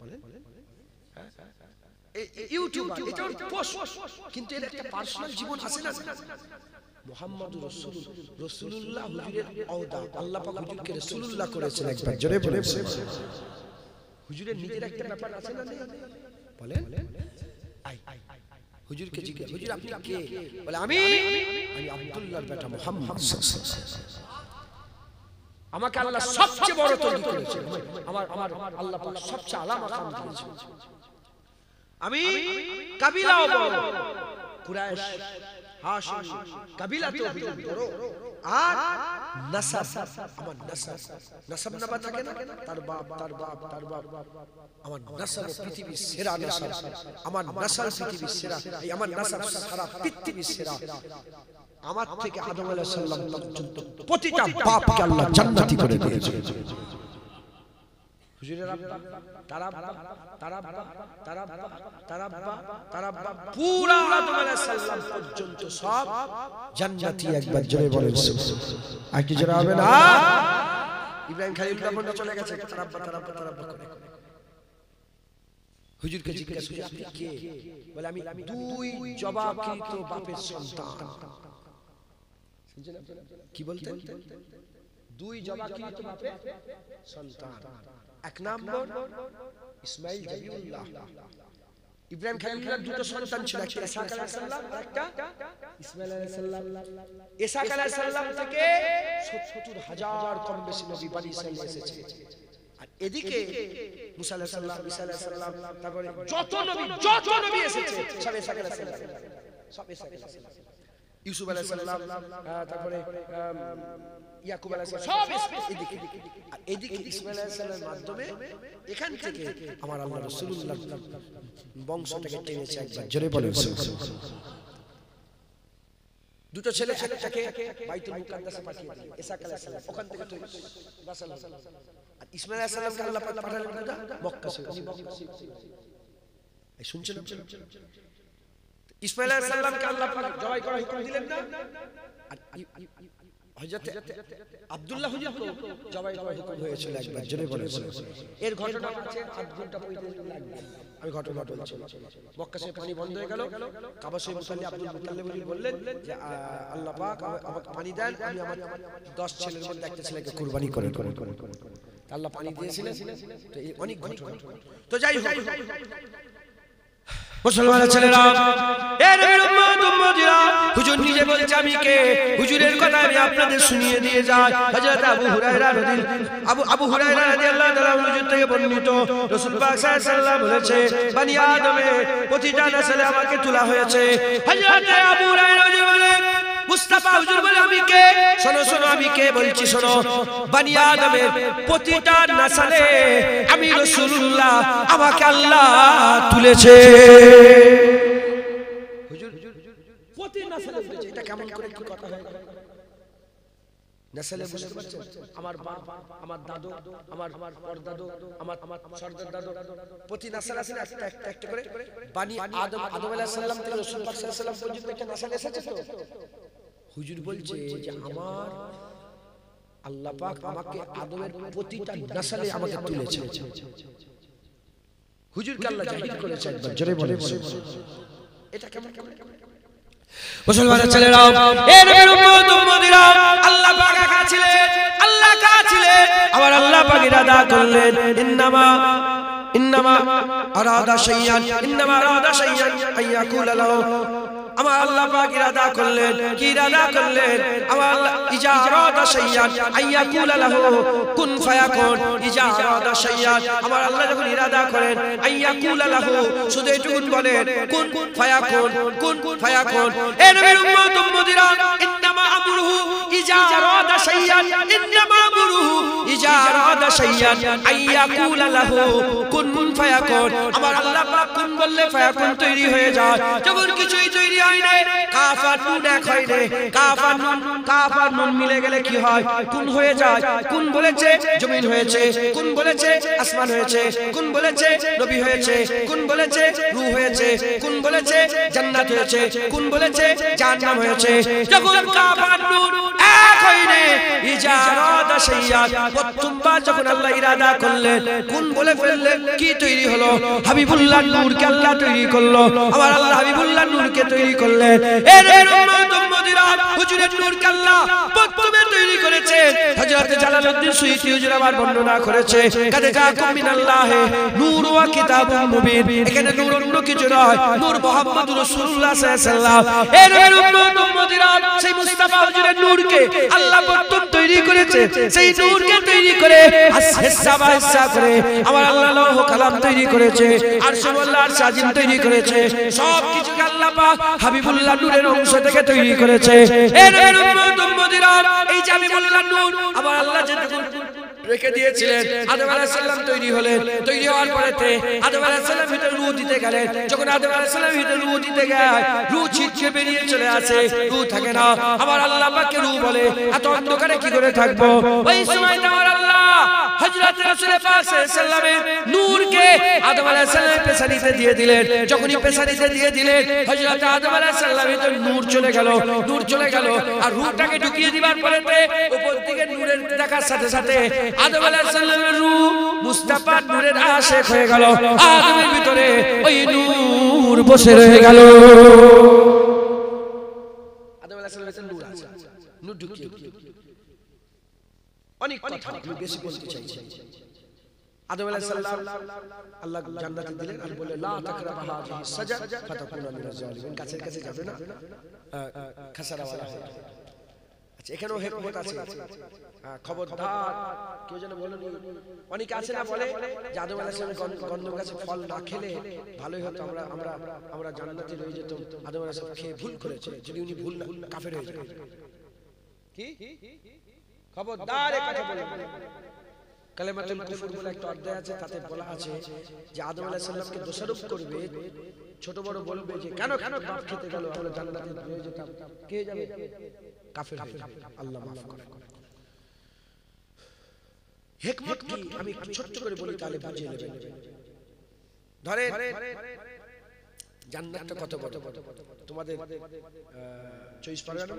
বলেন ইউটিউবার, এটা ওর পোস্ট, কিন্তু এর একটা পার্সোনাল জীবন আছে না? মুহাম্মাদুর রাসূলুল্লাহ হুজুরের ঔদা, আল্লাহ পাক হুজুরকে রাসূলুল্লাহ করেছেন। একবার জোরে বলে হুজুরের নিজের একটা ব্যাপার আছে না? বলেন হুজুরকে জিজ্ঞাসা, হুজুর আপনি কে? বলে আমি আব্দুল্লাহর বেটা মুহাম্মদ সাল্লাল্লাহু আলাইহি ওয়াসাল্লাম। আমাকে আল্লাহ সবচেয়ে বড় তৈরি করেছে, আমার আল্লাহ পাক সবচেয়ে আলা মাকাম দিয়েছে। আমি কাবিলাও বড়, কুরাইশ হাশিম কাবিলাতেও বড়, আর নাসাব, আমার নাসাব নাবা থাকে না, তার বাপ আমার নাসাব পৃথিবীর সেরা নাসাব, আমার নাসাব পৃথিবীর সেরা, এই আমার নাসাব সারা পৃথিবীর সেরা। আমার থেকে আদম আলাইহিস সালাম পর্যন্ত প্রতিটা বাপকে আল্লাহ জান্নাতি করে দিয়েছে। হুজুরের আব্বা, তার আব্বা পুরা আদম আলাইহিস সালাম পর্যন্ত সব জান্নাতি। একবার জোরে বলেন সুবহানাল্লাহ। আর কি জোরে হবে না? ইব্রাহিম খলিলুল্লাহ বন্ধ চলে গেছে, তার আব্বা করে। হুজুরকে জিজ্ঞাসা করি আপনি কে? বলে আমি 2 জবাকৃত বাপের সন্তান। কি বলতেন? 2 জবাকৃত বাপের সন্তান। এক নম্বর ইসমাইল জাবিউল্লাহ। ইব্রাহিম খলিলুল্লাহর 2টো সন্তান ছিল, একটা ইসহাক আলাইহিস সালাম আর একটা ইসমাইল আলাইহিস সালাম। ইসহাক আলাইহিস সালাম থেকে 70,000 কম বেশি নবী বনি ইসরাইল এসেছে। আর এদিকে মুসা আলাইহিস সালাম, ঈসা আলাইহিস সালাম, তারপরে যত নবী এসেছে সব ইসহাক আলাইহিস সালাম, সব ইসহাক আলাইহিস সালাম, ইউসুফ আলাইহিস সালাম, তারপরে ইয়াকুব আলাইহিস সালাম, সব এদিকে। আর এদিকে ইসমাইল আলাইহিস সালামের মাধ্যমে এখান থেকে আমার আল্লাহ রাসূলুল্লাহ বংশটাকে টেনেছে। একবার জোরে বলেন সুবহানাল্লাহ। 2টো ছেলে, একটাকে বাইতুল মুকাদ্দাসে পাঠিয়ে দিলেন, ইসহাক আলাইহিস সালাম, ওখান থেকে তো রাসূল আল্লাহ। আর ইসমাইল আলাইহিস সালামকে আল্লাহ পাক পাঠালেন কোথায়? মক্কা শরীফ। এই শুনছেন? ইসমাইল আলাইহিস সালামকে আল্লাহ পাক জবাই করার হুকুম দিলেন না? আর হযরত আব্দুল্লাহ হুজুরকে জবাই করার হুকুম হয়েছিল। একবার জোরে বলেন। এর ঘটনা আছে 8 ঘন্টা 35 মিনিট লাগবে। আমি ঘটনা বলছি। মক্কা শরীফে পানি বন্ধ হয়ে গেল, কাবা শরীফ মুসাল্লি আব্দুল মুতাল্লিব বললেন যে আল্লাহ পাক আমাকে পানি দেন, আমি আমার 10 ছেলের মধ্যে একটা ছেলেকে কুরবানি করে। আল্লাহ পানি দিয়েছিলেন। তো এই অনেক ঘটনা। তো যাই হোক মুসলমানের ছেলেরা, এ নবীর উম্মতিরা, হুজুর নিজে বলছে আমি কে? হুজুরের কথা আমি আপনাদের শুনিয়ে দিয়ে যাই। হযরত আবু হুরায়রা রাদিয়াল্লাহু তাআলা হুজুর থেকে বর্ণিত, রাসূল পাক সাল্লাল্লাহু আলাইহি ওয়াসাল্লাম বলেছে বনি আদমে প্রতিটা নসলে আমাকে তোলা হয়েছে। হযরত আবু হুরায়রা হুজুর বলেন, মুস্তাফা হুজুর বলে আমি কে? শোনো আমি কে বলছি শোনো। বনি আদমের প্রতিটা নসলে আমি রাসূলুল্লাহ, আমাকে আল্লাহ তুলেছে। হুজুর প্রতি নসলে তুলেছে, এটা কেমন করে কি কথা হয়? নসলে বুঝতে পারছেন? আমার বাপ, আমার দাদু, আমার পরদাদু, আমার সরদার দাদু, প্রতি নসল আছে একটা করে। বনি আদম আলাইহিস সালাম থেকে রাসূল পাক সাল্লাল্লাহু আলাইহি ওয়াসাল্লাম পর্যন্ত একটা নসল এসেছে। তো হুজুর বলছে যে আমার আল্লাহ পাক আমাকে আদমের প্রতিটা নসলে আমাকে তুলেছে। হুজুরকে আল্লাহ জাহির করেছে একবার, জোরে বলে এটা কেমন? মুসলমানের ছেলেরা, এ নবীর উম্মত উম্মতিরা, আল্লাহ পাক কাছিলেন, আল্লাহ কাছিলেন, আবার আল্লাহ পাক ইরাদা করলেন, ইন্নামা আরাদা শাইয়ান আইয়াকুল লাহু। আমার আল্লাহ পাক ইরাদা করলেন, কি ইরাদা করলেন? আমার আল্লাহ ইজা আরাদা শাইয়ান আইয়াকুল লাহু কুন ফায়াকুন। ইজা আরাদা শাইয়ান, আমার আল্লাহ যখন ইরাদা করেন আইয়াকুল লাহু, শুধু এটুকুন বলেন কুন ফায়াকুন, কুন ফায়াকুন। এ নবীর উম্মত উম্মতিরা, ইন্নামা আমরুহু ইজা আরাদা শাইয়ান, ইন্নামা আমরুহু ইজা আরাদা শাইয়ান আইয়াকুল লাহু কুন ফায়াকুন। আমার আল্লাহ পাক কুন বললে ফায়াকুন তৈরি হয়ে যায়। যখন কিছুই তৈরি হয় না, কাফ আর নুন এক হয় না, কাফ আর নুন মিলে গেলে কি হয়? কুন হয়ে যায়। কুন বলেছে জমিন হয়েছে, কুন বলেছে আসমান হয়েছে, কুন বলেছে নবী হয়েছে, কুন বলেছে রূহ হয়েছে, কুন বলেছে জান্নাত হয়েছে, কুন বলেছে জাহান্নাম হয়েছে। যখন কাফ আর নুন এক হয় না, ইজা আরাদা শাইয়ান, প্রথমবার যখন আল্লাহ ইরাদা করলেন, কুন বলে ফেললেন, কি তৈরি হলো? হাবিবুল্লাহ নূরকে আল্লাহ তৈরি করলো। আমার আল্লাহ হাবিবুল্লাহ নূরকে তৈরি করলেন। এর উম্মত উম্মতিরা, হুজুরের নূরকে আল্লাহ প্রথমে তৈরি করেছেন। হযরত জালালউদ্দিন সুয়ুতী হুজুর আবার বর্ণনা করেছে, কাদ জাকুম মিনাল্লাহি নূর ওয়া কিতাবুম মুবিন। এখানে নূর অন্য কিছু নয়, নূর মুহাম্মদুর রাসূলুল্লাহ সাল্লাল্লাহু আলাইহি ওয়াসাল্লাম। এর উম্মত উম্মতিরা, সেই মুস্তাফা হুজুরের নূরকে আল্লাহ প্রথম তৈরি করেছে। সেই নূরকে তৈরি করে হিস্সা বা হিস্সা করে আমার আল্লাহ লৌহ কালাম তৈরি করেছে, আরশুল্লাহর সাজিম তৈরি করেছে। সব কিছুকে আল্লাহ পাক হাবিবুল্লাহ নূরের অংশ থেকে তৈরি করেছে। এর উম্মত উম্মতিরা, এই যে হাবিবুল্লাহ নূর আমার আল্লাহ যেটুকু রেখে দিয়েছিলেন, আদম আলাইহিস সালাম তৈরি হলেন। তৈরি হওয়ার পরেতে আদম আলাইহিস সালাম ভিতরে রূহ দিতে গেলেন। যখন আদম আলাইহিস সালাম ভিতরে রূহ দিতে যায়, রূহ ছিটকে বেরিয়ে চলে আসে, রূহ থাকে না। আমার আল্লাহ পাককে রূহ বলে, এত অন্ধকারে কি করে থাকবো? ওই সময় আমার আল্লাহ হযরত রাসূল পাক সাল্লাল্লাহু আলাইহি ওয়াসাল্লামের নূরকে আদম আলাইহিস সালামের পেছানিতে দিয়ে দিলেন। যখনই পেছানিতে দিয়ে দিলেন, হযরত আদম আলাইহিস সালামের ভিতরে নূর চলে গেল, নূর চলে গেল। আর রূহটাকে ঢুকিয়ে দিবার পরেতে উপর থেকে নূরের দেখার সাথে সাথে আদম আলাইহিস সালামের রূহ মুস্তাফা নূরের আশিক হয়ে গেল। আদমের ভিতরে ওই নূর বসে রয়ে গেল। আদম আলাইহিস সালামের ভিতরে নূর আছে, নূর ঢুকিয়ে অনেক কথা আমি বেশি বলতে চাইছি। আদম আলাইহিস সালাম আল্লাহ জান্নাতে দিলেন আর বলে লা তাকরাবা হাযিহি সাজারা ফাতাকুনা মিনাজ জালিমিন। কাছে কাছে যাবে না, খাসারা ওয়ালা হবে। আচ্ছা, এখানেও হিকমত আছে। খবরদার কেউ যেন বলেন, অনেকে আছে না বলে যে আদম আলাইহিস সালাম গন্ধম গাছের ফল না খেলে ভালোই হতো, আমরা জান্নাতে রয়ে যেতাম। আদম আলাইহিস সালাম খেয়ে ভুল করেছে, যদি উনি ভুল না কাফের হয়ে যেতেন। কি খবরদার এই কথা বলেন। কালেমাতুল কুফর বলে একটা অধ্যায় আছে, তাতে বলা আছে যে আদম আলাইহিস সালামকে দোষারোপ করবে, ছোট বড় বলবে যে কেন বাপ খেতে গেল, আমরা জান্নাতে রয়ে যেতাম। কে যাবে? কাফের হয়ে যাবে। আল্লাহ মাফ করে। হিকমত কি আমি ছোট্ট করে বলি, তাহলে বুঝিয়ে নেবেন। ধরে জান্নাতটা কত বড়। তোমাদের 24 পরগনা,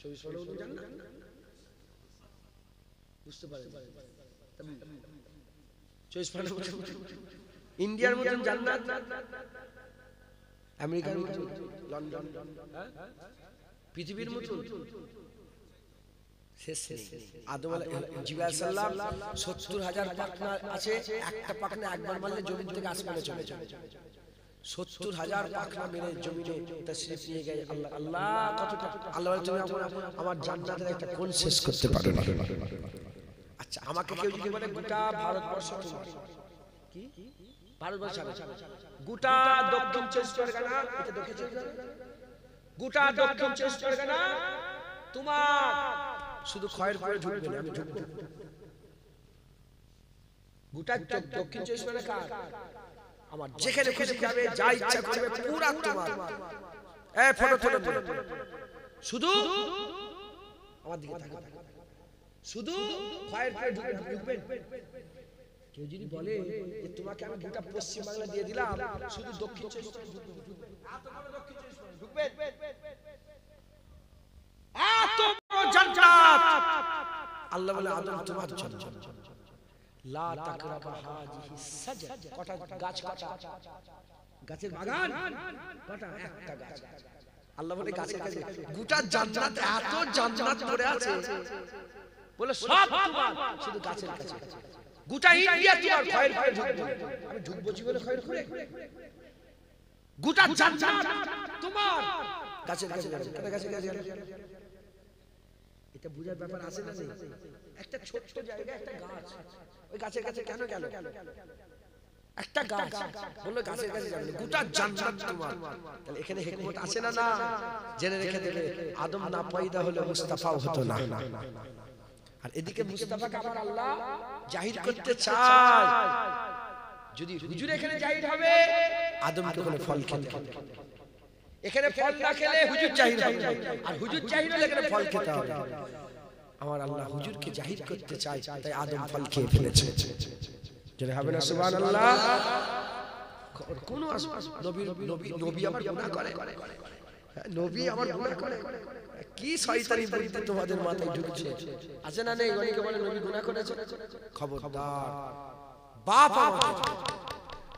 24 পরগনা জান্নাত বুঝতে পারেন? 24 পরগনা ইন্ডিয়ার মতন জান্নাত, আমেরিকার মতন, লন্ডন, পৃথিবীর মতন শেষ নেই। আদম আলাইহিস সালাম 70,000 পাখনা আছে, একটা পাখনা একবার মারলে জমিন থেকে আসমানে চলে যায়। 70,000 পাখনা মেরে জমিনে তাশরীফ নিয়ে গেছে আল্লাহ। আল্লাহ কতটা আল্লাহ তুমি আমার জান্নাতের একটা কোণ শেষ করতে পারো না। আচ্ছা, আমাকে কেউ যদি বলে গোটা ভারতবর্ষ তোমার, কি ভারতবর্ষ গোটা দক্ষিণ 24 পরগনা, এটা দক্ষিণ 24 পরগনা, গোটা দক্ষিণ 24 পরগনা তোমার, শুধু খয়ের করে ঢুকবে না, আমি ঢুকবো। গোটা দক্ষিণ 24 পরগনা কার? আমার। যেখানে খুশি যাবে, যা ইচ্ছা করবে, পুরা তোমার। এই ফটো তোলো, শুধু আমার দিকে তাকাও, শুধু খয়ের করে ঢুকবে। কেউ যদি বলে যে তোমাকে আমি গোটা পশ্চিম বাংলা দিয়ে দিলাম, শুধু দক্ষিণ 24 পরগনা ঢুকবে, এত বড় দক্ষিণ 24 পরগনা ঢুকবে? আল্লাহ বলে আদম তোমার জন্য লা তাকরাবা হাযিহি সাজা, কটা গাছ কাটা, গাছের বাগান কটা, একটা গাছ। আল্লাহ বলে গাছের কাছে গোটা জান্নাত, এত জান্নাত পড়ে আছে, বলে সব তোমার, শুধু গাছের কাছে। গোটা ইন্ডিয়া তোমার, খয়ের খয়ের ঢুকবো আমি, ঢুকবো জীবনে খয়ের খয়ের, গোটা জান্নাত তোমার, গাছের কাছে গাছের কাছে। এটা বুঝার ব্যাপার আছে না? একটা ছোট্ট জায়গা, একটা গাছ, ওই গাছের কাছে কেন গেল? একটা গাছ, বললো গাছের কাছে যাবে, গোটা জান্নাত তোমার। তাহলে এখানে হিকমত আছে না? না, জেনে রেখে দেবে, আদম না পয়দা হলে মুস্তাফাও হতো না। আর এদিকে মুস্তাফাকে আমার আল্লাহ জাহির করতে চায়। যদি হুজুর এখানে জাহির হবে, আদমকে কোনো ফল খেতে হবে, এখানে ফল না খেলে হুজুর জাহির হবে না, আর হুজুর জাহির হলে এখানে ফল খেতে হবে। আমার আল্লাহ হুজুরকে জাহির করতে চায়, তাই আদম ফল খেয়ে ফেলেছে। যেটা হবে না সুবহানাল্লাহ। কোন নবী আবার গুনাহ করে, নবী আবার গুনাহ করে, কি শয়তানি বুদ্ধি তোমাদের মাথায় ঢুকছে, আছে না? নেই? অনেকে বলে নবী গুনাহ করেছে, খবরদার। বাপ আমাদের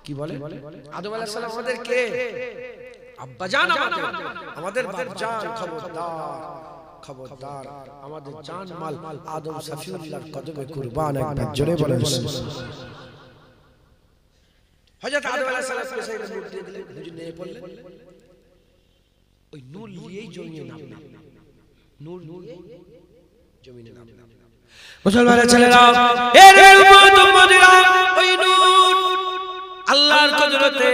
কি বলে? আদম আলাইহিস সালাম আমাদের কে? আব্বাজান আমাদের বাপজান, খবরদার খবরদার। আমাদের জান মাল আদম সফিউল্লাহর কদমে কুরবান। একবার জোরে বলেন সুবহানাল্লাহ। হযরত আদম আলাইহিস সালামকে সেই নূর দিয়ে দিলেন, হুজুর নিয়ে পড়লেন, ওই নূর নিয়েই জমিয়ে নামলেন, নূর নিয়ে জমিনে নামলেন। মুসলমানের ছেলেরা, এর উম্মত-উম্মতিরা, ওই নূর আল্লাহর কুদরতে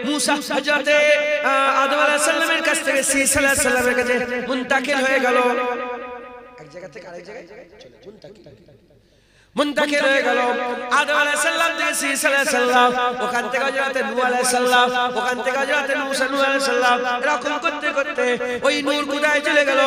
মুসা হযরত আদম আলাইহিস সালামের কাছ থেকে ঈসা আলাইহিস সালামের কাছে মুনতাকিল হয়ে গেল। এক জায়গা থেকে আরেক জায়গায় মুনতাকিল হয়ে গেল। আদম আলাইহিস সালাম থেকে ঈসা আলাইহিস সালাম, ওখান থেকে হযরত নূহ আলাইহিস সালাম, ওখান থেকে হযরত মুসা নূহ আলাইহিস সালাম, এরকম করতে করতে ওই নূর কোথায় চলে গেল?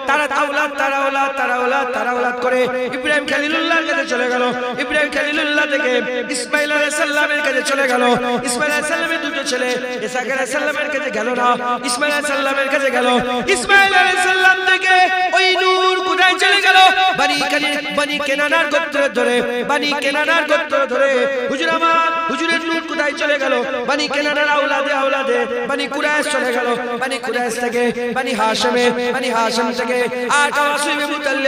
তারা আওলাদ করে ইব্রাহিম খলিলুল্লাহর কাছে চলে গেল। ইব্রাহিম খলিলুল্লাহ থেকে ইসমাঈল আলাইহিস সালামের কাছে চলে গেল। ইসমাঈল আলাইহিস সালামের দুটো ছেলে, ইসহাক আলাইহিস সালামের কাছে গেল না, ইসমাঈল আলাইহিস সালামের কাছে গেল। ইসমাঈল আলাইহিস সালাম থেকে ওই নূর কোথায় চলে গেল? বনি কেনানার গোত্র ধরে, বনি কেনানার গোত্র ধরে হুজুর আমার, হুজুরের নূর কোথায় চলে গেল? বনি কেনানার আওলাদে বনি কুরাইশ চলে গেল। বনি কুরাইশ থেকে বনি হাশিম থেকে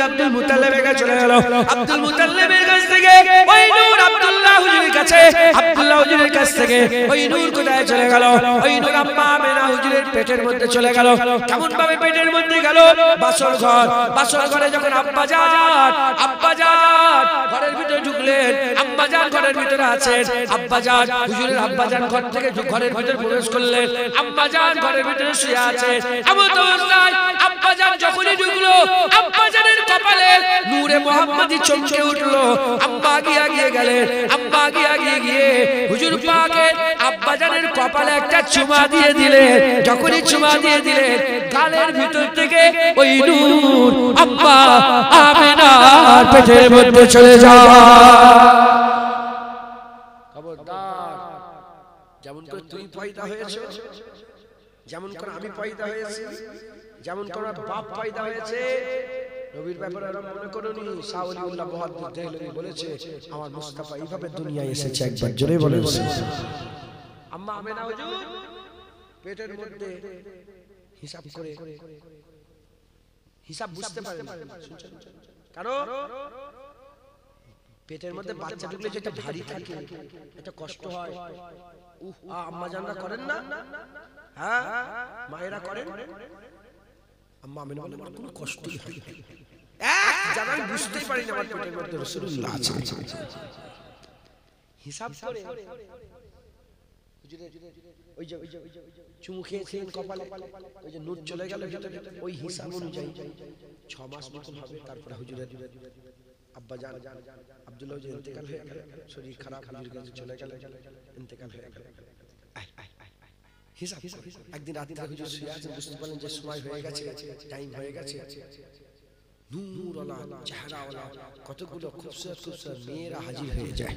আব্দুল মুতাল্লিবের কাছে চলে গেল। আব্দুল মুতাল্লিবের কাছ থেকে ওই নূর আব্দুল্লাহ হুজুরের কাছে, আব্দুল্লাহ হুজুরের কাছ থেকে ওই নূর কোথায় চলে গেল? ওই নূর আম্মা আমেনা হুজুরের পেটের মধ্যে চলে গেল। কেমন ভাবে পেটের মধ্যে গেল? বাসর ঘরে যখন আব্বাজান ঘরের ভিতরে ঢুকলেন, আব্বাজান ঘরের ভিতরে আছেন, আব্বাজান হুজুরের আব্বাজান ঘর থেকে ঘরের ভিতরে প্রবেশ করলেন, আব্বাজান ঘরের ভিতরে শুয়ে আছে। এমন অবস্থায় আব্বাজান যখনই ঢুকলো, আব্বাজানের কপালে নূরে মুহাম্মাদি চমকে উঠলো। আব্বা আগিয়ে গেলেন, আব্বা আগিয়ে গিয়ে হুজুর পাকের আব্বাজানের কপালে একটা চুমা দিয়ে দিলেন। যখনই চুমা দিয়ে দিলেন, গালের ভিতর থেকে ওই নূর আব্বা আমেনার পেটের মধ্যে চলে যায়। খবরদার, যেমন করে তুই পয়দা হয়েছে, যেমন করে আমি পয়দা হয়েছি, যেমন করে বাপ পয়দা হয়েছে, নবীর ব্যাপারে মনে করুনি। শাহ ওলিউল্লাহ মুহাদ্দিস দেহলভী বলেছে, আমার মুস্তাফা এইভাবে দুনিয়ায় এসেছে। একবার জোরে বলেন আম্মা আমেনা হুজুর পেটের মধ্যে হিসাব করে, হিসাব বুঝতে পারেন, কারণ পেটের মধ্যে বাচ্চা ঢুকলে যেটা ভারী থাকে, এটা কষ্ট হয়। আম্মা জানরা করেন না? হ্যাঁ, মায়েরা করেন। আম্মা আমেনা বলে আমার কোনো কষ্টই হয় না, জানা আমি বুঝতেই পারি না আমার পেটের মধ্যে রাসূলুল্লাহ আছে। হিসাব করে ওই যে চুমু খেয়েছিলেন কপালে, ওই যে নূর চলে গেল ভিতরে, ওই হিসাব অনুযায়ী 6 মাস মতো হবে। তারপরে হুজুরের আব্বাজান আব্দুল্লাহ হুজুর ইন্তেকাল হয়ে গেল, শরীর খারাপ, হুজুরের কাছে চলে গেল, ইন্তেকাল হয়ে গেল। হিসাব একদিন রাতে হুজুর শুয়ে আছেন, বুঝতে পারলেন যে সময় হয়ে গেছে, টাইম হয়ে গেছে। নূরওয়ালা চেহারাওয়ালা কতগুলো খুবসুরত মেয়েরা হাজির হয়ে যায়।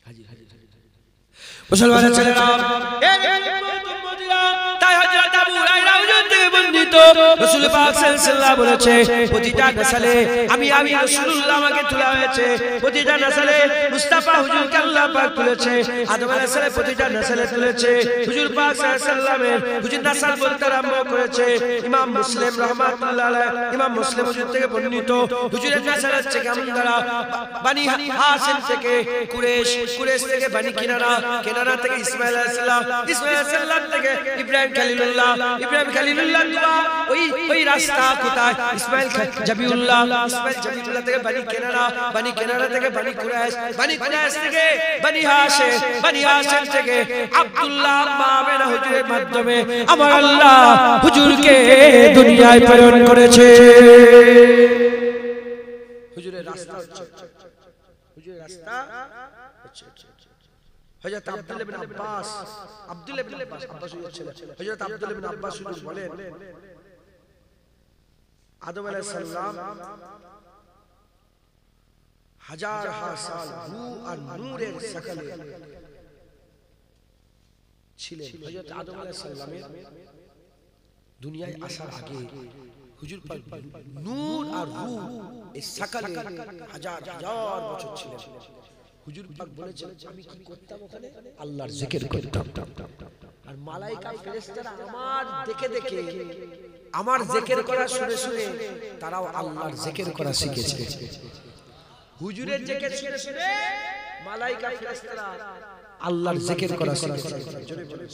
হাজির মুসলমানের ছেলেরা তাই হযরত আবু হুরায়রা হুজুর থেকে বর্ণিত রাসূল পাক সাল্লাল্লাহু বলেছে প্রতিটা নসলে আমি রাসূলুল্লাহ আমাকে তোলা হয়েছে প্রতিটা নসলে মুস্তাফা হুজুরকে আল্লাহ পাক তুলেছে আদম আলাইহিস সালাম প্রতিটা নসলে তুলেছে হুজুর পাক সাল্লাল্লাহু হুজুর নসল বলতে আরম্ভ করেছে ইমাম মুসলিম রাহমাতুল্লাহ আলাইহি ইমাম মুসলিম হুজুর থেকে বর্ণিত হুজুরের নসল হচ্ছে কেমন দ্বারা বনি হাশিম থেকে কুরেশ থেকে বনি কিনারা থেকে ইসমাঈল আলাইহিস সালাম ইসমাঈল আলাইহিস সালাম থেকে ইব্রাহিম খলিলুল্লাহ দোয়া ওই রাস্তা কোথায় ইসমাঈল জাবিউল্লাহ থেকে বনি কিনারা থেকে বনি কুরাইশ থেকে বনি হাশিম থেকে আব্দুল্লাহ মামেনা হুজুরের মাধ্যমে আমার আল্লাহ হুজুরকে দুনিয়ায় প্রেরণ করেছে হুজুরের রাস্তা হচ্ছে হযরত আব্দুল্লাহ ইবনে আব্বাস হুজুর ছিলেন হযরত আব্দুল্লাহ ইবনে আব্বাস হুজুর বলেন আদম আলাইহিস সালাম হাজার সাল রূহ আর নূরের শাকলে ছিলেন হযরত আদম আলাইহিস সালামের দুনিয়ায় আসার আগে হুজুর পাক নূর আর রূহ এই শাকলে হাজার বছর ছিলেন হুজুর পাক বলেছেন আমি কি করতাম ওখানে আল্লাহর জিকির করতাম আর মালায়েকা ফেরেশতারা আমার দেখে আমার জিকির করা শুনে তারাও আল্লাহর জিকির করা শিখেছে হুজুরের জিকির শুনে মালায়েকা ফেরেশতারা আল্লাহর জিকির করা শিখেছে জোরে বলেন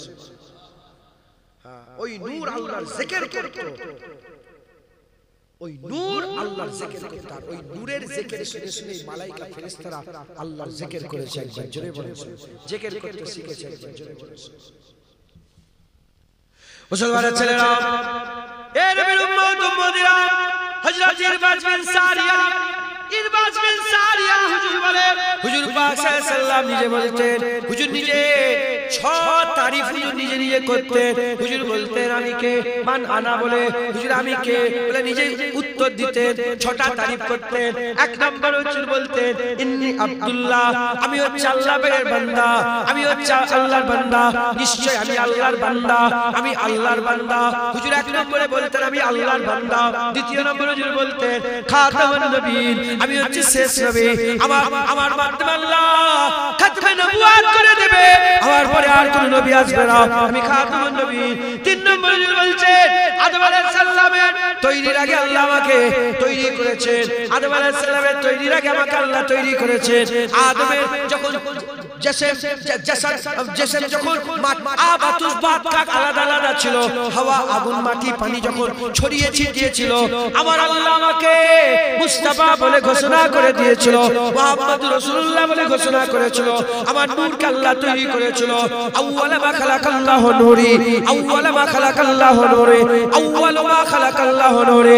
হ্যাঁ ওই নূর আল্লাহর জিকির করত ওই নূর আল্লাহর জিকির করত আর ওই নূরের জিকির শুনে মালায়েকা ফেরেশতারা আল্লাহর জিকির করেছে একবার জোরে বলেন জিকির করতে শিখেছে একবার জোরে বলেন মুসলমানের ছেলেরা এ নবীর উম্মতিরা হযরত ইরবাজ বিন সারিয়া হুজুর বলে হুজুর পাক সাল্লাল্লাহু আলাইহি ওয়াসাল্লাম নিজে বলতেন হুজুর নিজে 6 তারিফ হুজুর নিজে করতেন হুজুর বলতেন আমি কে মান আনা বলে হুজুর আমি কে বলে নিজে উত্তর দিতেন 6টা তারিফ করতেন এক নাম্বার হুজুর বলতেন ইন্নী আব্দুল্লাহ আমি হচ্ছে আল্লাহ পাকের বান্দা আমি হচ্ছে আল্লাহর বান্দা নিশ্চয় আমি আল্লাহর বান্দা হুজুর এক নম্বরে বলতেন আমি আল্লাহর বান্দা দ্বিতীয় নম্বরে হুজুর বলতেন খাতামুন নবীন আমি হচ্ছে শেষ নবী আমার মাধ্যমে আল্লাহ খাতমে নবুয়ত করে দেবে আমার পরে আর কোন নবী আসবে না আমি খাতামুন নবী তিন নম্বরে হুজুর বলছেন আদম আলাইহিস সালামের তৈরির আগে আল্লাহ আমাকে তৈরি করেছেন আদম আলাইহিস সালামের তৈরির আগে আমাকে আল্লাহ তৈরি করেছেন আদমের যখন জেসেম যখন আবাতুস বাতকা আলাদা ছিল হাওয়া আগুন মাটি পানি যখন ছড়িয়ে ছিটিয়েছিল আমার আল্লাহ আমাকে মুস্তাফা বলে ঘোষণা করে দিয়েছিল মুহাম্মদুর রাসূলুল্লাহ বলে ঘোষণা করেছিল আমার নূরকে আল্লাহ তৈরি করেছিল আউয়ালা মা খালাকাল্লাহু নূরি আউয়ালা মা খালাকাল্লাহু নূরি আউয়ালা মা খালাকাল্লাহু নূরি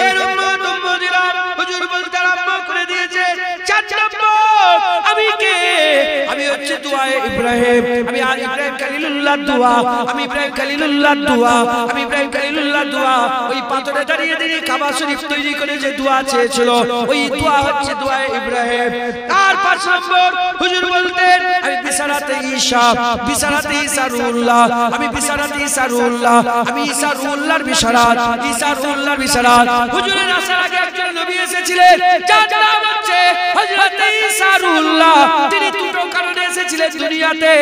এর উম্মতিরা হুজুর বলতে আরম্ভ করে দিয়েছে 4 নম্বর আমি কে আমি হচ্ছে দুআয়ে ইব্রাহিম আমি ইব্রাহিম খলিলুল্লাহ দোয়া ওই পাথরে দাঁড়িয়ে কাবা শরীফ তৈরি করে যে দোয়া চেয়েছিল ওই দোয়া হচ্ছে দুআয়ে ইব্রাহিম তার 5 নম্বর হুজুর বলতেন আমি বিছানাতে ঈসা রুহুল্লাহ আমি ঈসা রুহুল্লাহর বিশারাত হুজুরের আসার আগে একজন নবী এসেছিলেন যার নাম হচ্ছে হযরত ঈসা রুহুল্লাহ তিনি দুটো কারণে এসেছিলেন দুনিয়াতে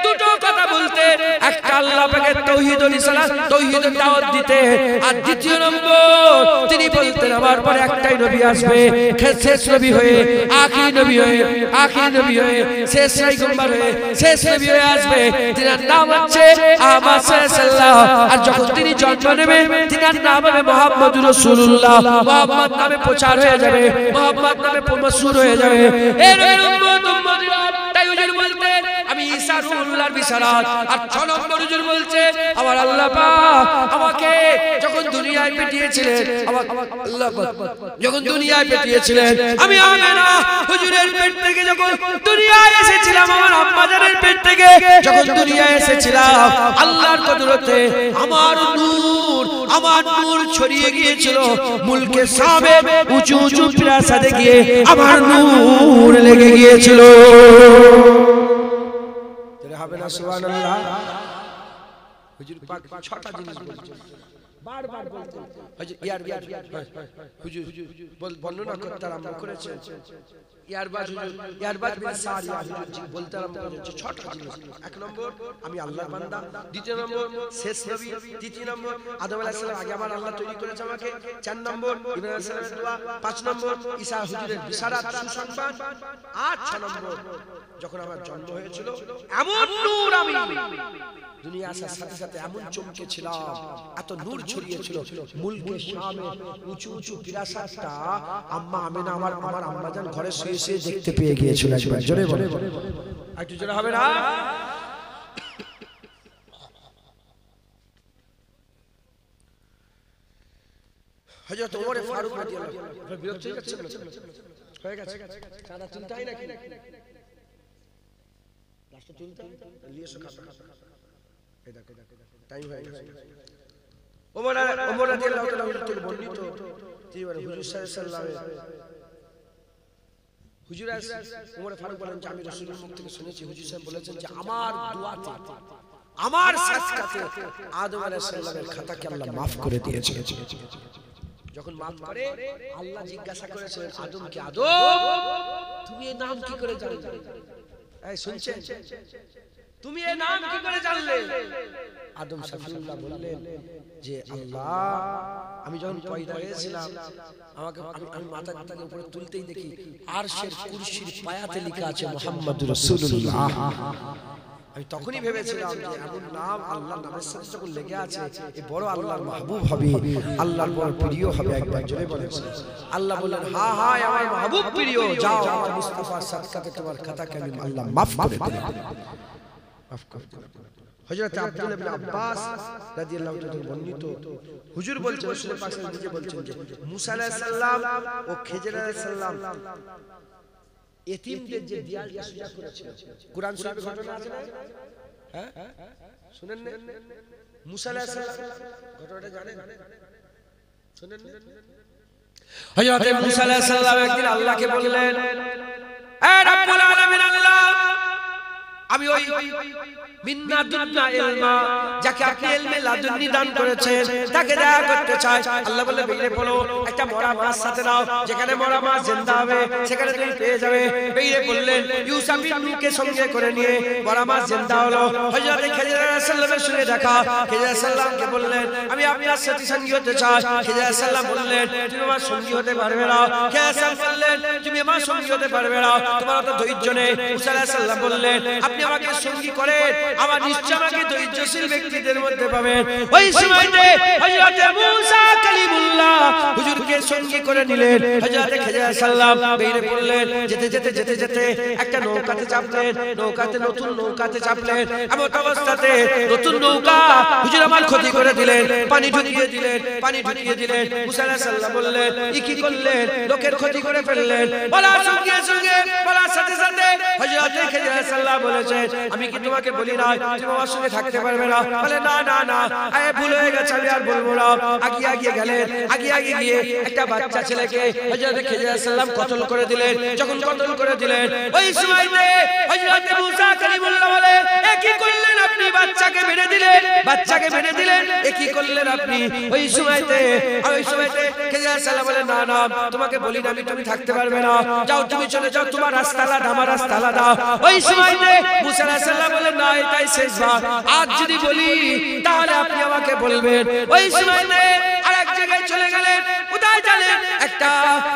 দুটো কথা বলতেন একটা আল্লাহ পাকের তাওহীদুল ইসলাম তাওহীদের দাওয়াত দিতে আর দ্বিতীয় নম্বর তিনি বলতেন আমার পরে একটাই নবী আসবে শেষ নবী হয়ে আখির নবী হয়ে শেষ পয়গম্বর হয়ে শেষ নবী হয়ে আসবে তার নাম হচ্ছে আহমদ সাল্লাল্লাহু আর যখন তিনি জন্ম নেবেন তার নাম হবে মুহাম্মদুর রাসূলুল্লাহ মুহাম্মদ নামে প্রচার হয়ে যাবে মুহাম্মদ নামে মশহুর হয়ে যাবে এর উম্মতিরা তাই হুজুর বলতেন আমি ঈসা রুহুল্লাহর বিশারাত আর 6 নম্বর হুজুর বলছে আমার আল্লাহ পাক আমাকে যখন দুনিয়ায় পাঠিয়েছিলেন আমি আমেনা হুজুরের পেট থেকে যখন দুনিয়ায় এসেছিলাম আমার আম্মা জানের পেট থেকে যখন দুনিয়ায় এসেছিলাম আল্লাহর কুদরতে আমার নূর ছড়িয়ে গিয়েছিল মুলকে সাবে উঁচু প্রাসাদে গিয়ে আমার নূর লেগে গিয়েছিল হবে না সুবহানাল্লাহ। হুজুর পাক ছটা জিনিস বলছেন, বারবার বলতেন। হুজুর বর্ণনা করতে আরম্ভ করেছেন, ইয়ারবাজ বিন সারিয়া হুজুর বলতে আরম্ভ করেছেন ছটা জিনিস। এক নম্বর, আমি আল্লাহর বান্দা। দ্বিতীয় নম্বর, শেষ নবী। তৃতীয় নম্বর, আদম আলাইহিস সালাম আগে আমার আল্লাহ তৈরি করেছে আমাকে। 4 নম্বর, ইব্রাহিম আলাইহিস সালামের দোয়া। 5 নম্বর, ঈসা হুজুরের বিশারাত সুসংবাদ। 6 নম্বর, যখন আমার জন্ম হয়েছিল এমন নূর আমি দুনিয়া আসার সাথে সাথে এমন চমকেছিলাম, এত নূর ছড়িয়েছিল। মুলকে শামে উঁচু উঁচু পিরাসাতটা আম্মা আমিনা আমার আম্মাজান ঘরে শুয়ে শুয়ে দেখতে পেয়ে গিয়েছিল। একবার জোরে বলে, একটু জোরে হবে না? হযরত ওমর ফারুক রাদিয়াল্লাহু আনহু বিরক্ত হয়ে যাচ্ছে, হয়ে গেছে সাদা চিন্তা হয় নাকি রাষ্ট্র চিন্তা লিয়ে সব এই দেখো টাইম হয়ে গেছে। ওমর রাদিয়াল্লাহু তাআলা থেকে বর্ণিত তিনি বলেন হুজুর সাল্লাল্লাহু আলাইহি হুজুর ওমর ফারুক বলেন যে আমি রাসূলের মুখ থেকে শুনেছি হুজুর সাহেব বলেছেন যে আমার দোয়াতে আমার সাজকাতে আদম আলাইহিস সালামের খাতাকে আল্লাহ maaf করে দিয়েছে। যখন maaf করে আল্লাহ জিজ্ঞাসা করেছেন আদমকে, আদম তুমি এই নাম কি করে জানলে? এই শুনছেন, তুমি এই নাম কি করে জানলে? আদম সাফিউল্লাহ বললেন যে আল্লাহ আমি যখন পয়দা হয়েছিলাম আমাকে আমি মাথাটাকে উপরে তুলতেই দেখি আরশের কুরসির পায়াতে লেখা আছে মুহাম্মাদুর রাসূলুল্লাহ। আমি তখনই ভেবেছিলাম যে এমন নাম আল্লাহর নামের সাথে যখন লেগে আছে এই বড় আল্লাহর মাহবুব হবে, আল্লাহর বড় প্রিয় হবে। একবার জোরে বলেন। আল্লাহ বললেন হ্যাঁ হ্যাঁ আমার মাহবুব প্রিয়, যাও আমার মুস্তাফার সাদকাতে তোমার খাতাকে আমি আল্লাহ maaf করে দিলাম, maaf করে দিলাম। হযরত আব্দুল্লাহ ইবনে আব্বাস রাদিয়াল্লাহু তাআলা বর্ণিত হুজুর বলছেন রাসূল পাক নিজে বলছেন যে মুসা আলাইহিস সালাম ও খিজর আলাইহিস সালাম এতিমদের যে দেয়ালটা সোজা করেছিল, কুরআন শরীফে ঘটনা আছে না? হ্যাঁ শুনেন না? মুসা আলাইহিস সালাম ঘটনাটা জানেন? শুনেন না? হযরত মুসা আলাইহিস সালাম একদিন আল্লাহকে বললেন, এ রব্বুল আলামিন আল্লাহ, আমি ওই মিন্না দুন্না ইলমা যাকে আপনি ইলমে লাদুন্নি দান করেছেন তাকে দেখা করতে চাই। আল্লাহ বলে বেইরে পড়ো, একটা মরা মাছ সাথে নাও, যেখানে মরা মাছ জিন্দা হবে সেখানে তুমি পেয়ে যাবে। বেইরে বললেন ইউসুফ বিন নূহকে সঙ্গে করে নিয়ে মরা মাছ জিন্দা হলো। হযরত খিজর আলাইহিস সালামের সঙ্গে দেখা, খিজর আলাইহিস সালামকে বললেন আমি আপনার সাথে সঙ্গী হতে চাই। খিজর আলাইহিস সালাম বললেন তুমি আমার সঙ্গী হতে পারবে না। খিজর আলাইহিস সালাম বললেন তুমি আমার সঙ্গী হতে পারবে না, তোমার তো ধৈর্য নেই। মুসা আলাইহিস সালাম বললেন আপনি আমাকে সঙ্গী করেন, আমার নিশ্চয় আমাকে ধৈর্যশীল ব্যক্তিদের মধ্যে পাবেন। ওই সময়তে হযরত মুসা কালিমুল্লাহ হুজুরকে সঙ্গী করে নিলেন। হযরত খিজর আলাইহিস সালাম বেরিয়ে পড়লেন, যেতে যেতে যেতে যেতে একটা নৌকাতে চাপলেন, নতুন নৌকাতে চাপলেন। এমন অবস্থাতে নতুন নৌকা হুজুর আমার ক্ষতি করে দিলেন, পানি ঢুকিয়ে দিলেন। মুসা আলাইহিস সালাম বললেন ই কি করলেন? লোকের ক্ষতি করে ফেললেন। বলার সঙ্গে সঙ্গে বলার সাথে সাথে হযরত খিজর আলাইহিস সালাম বলেছেন আমি কি তোমাকে বলি না তুমি আমার সঙ্গে থাকতে পারবে না? বলে না না না ভুল হয়ে গেছে, আমি আর বলবো না। আগিয়ে গেলেন, আগিয়ে গিয়ে একটা বাচ্চা ছেলেকে হযরত খিজর আলাইহিস সালাম কতল করে দিলেন। যখন কতল করে দিলেন ওই সময়তে হযরত মুসা কালিমুল্লাহ বলে এ কি করলেন আপনি? বাচ্চাকে মেরে দিলেন, এ কি করলেন আপনি? ওই সময়তে খিজর আলাইহিস সালাম বলে না না তোমাকে বলি না আমি, তুমি থাকতে পারবে না, যাও তুমি চলে যাও, তোমার রাস্তা আলাদা আমার রাস্তা আলাদা। ওই সময়তে মুসা আলাইহিস সালাম বলে না এটাই শেষবার, আজ যদি বলি তাহলে আপনি আমাকে বলবেন। ওই সময়তে আরেক জায়গায় চলে গেলেন, কোথায় জানেন? একটা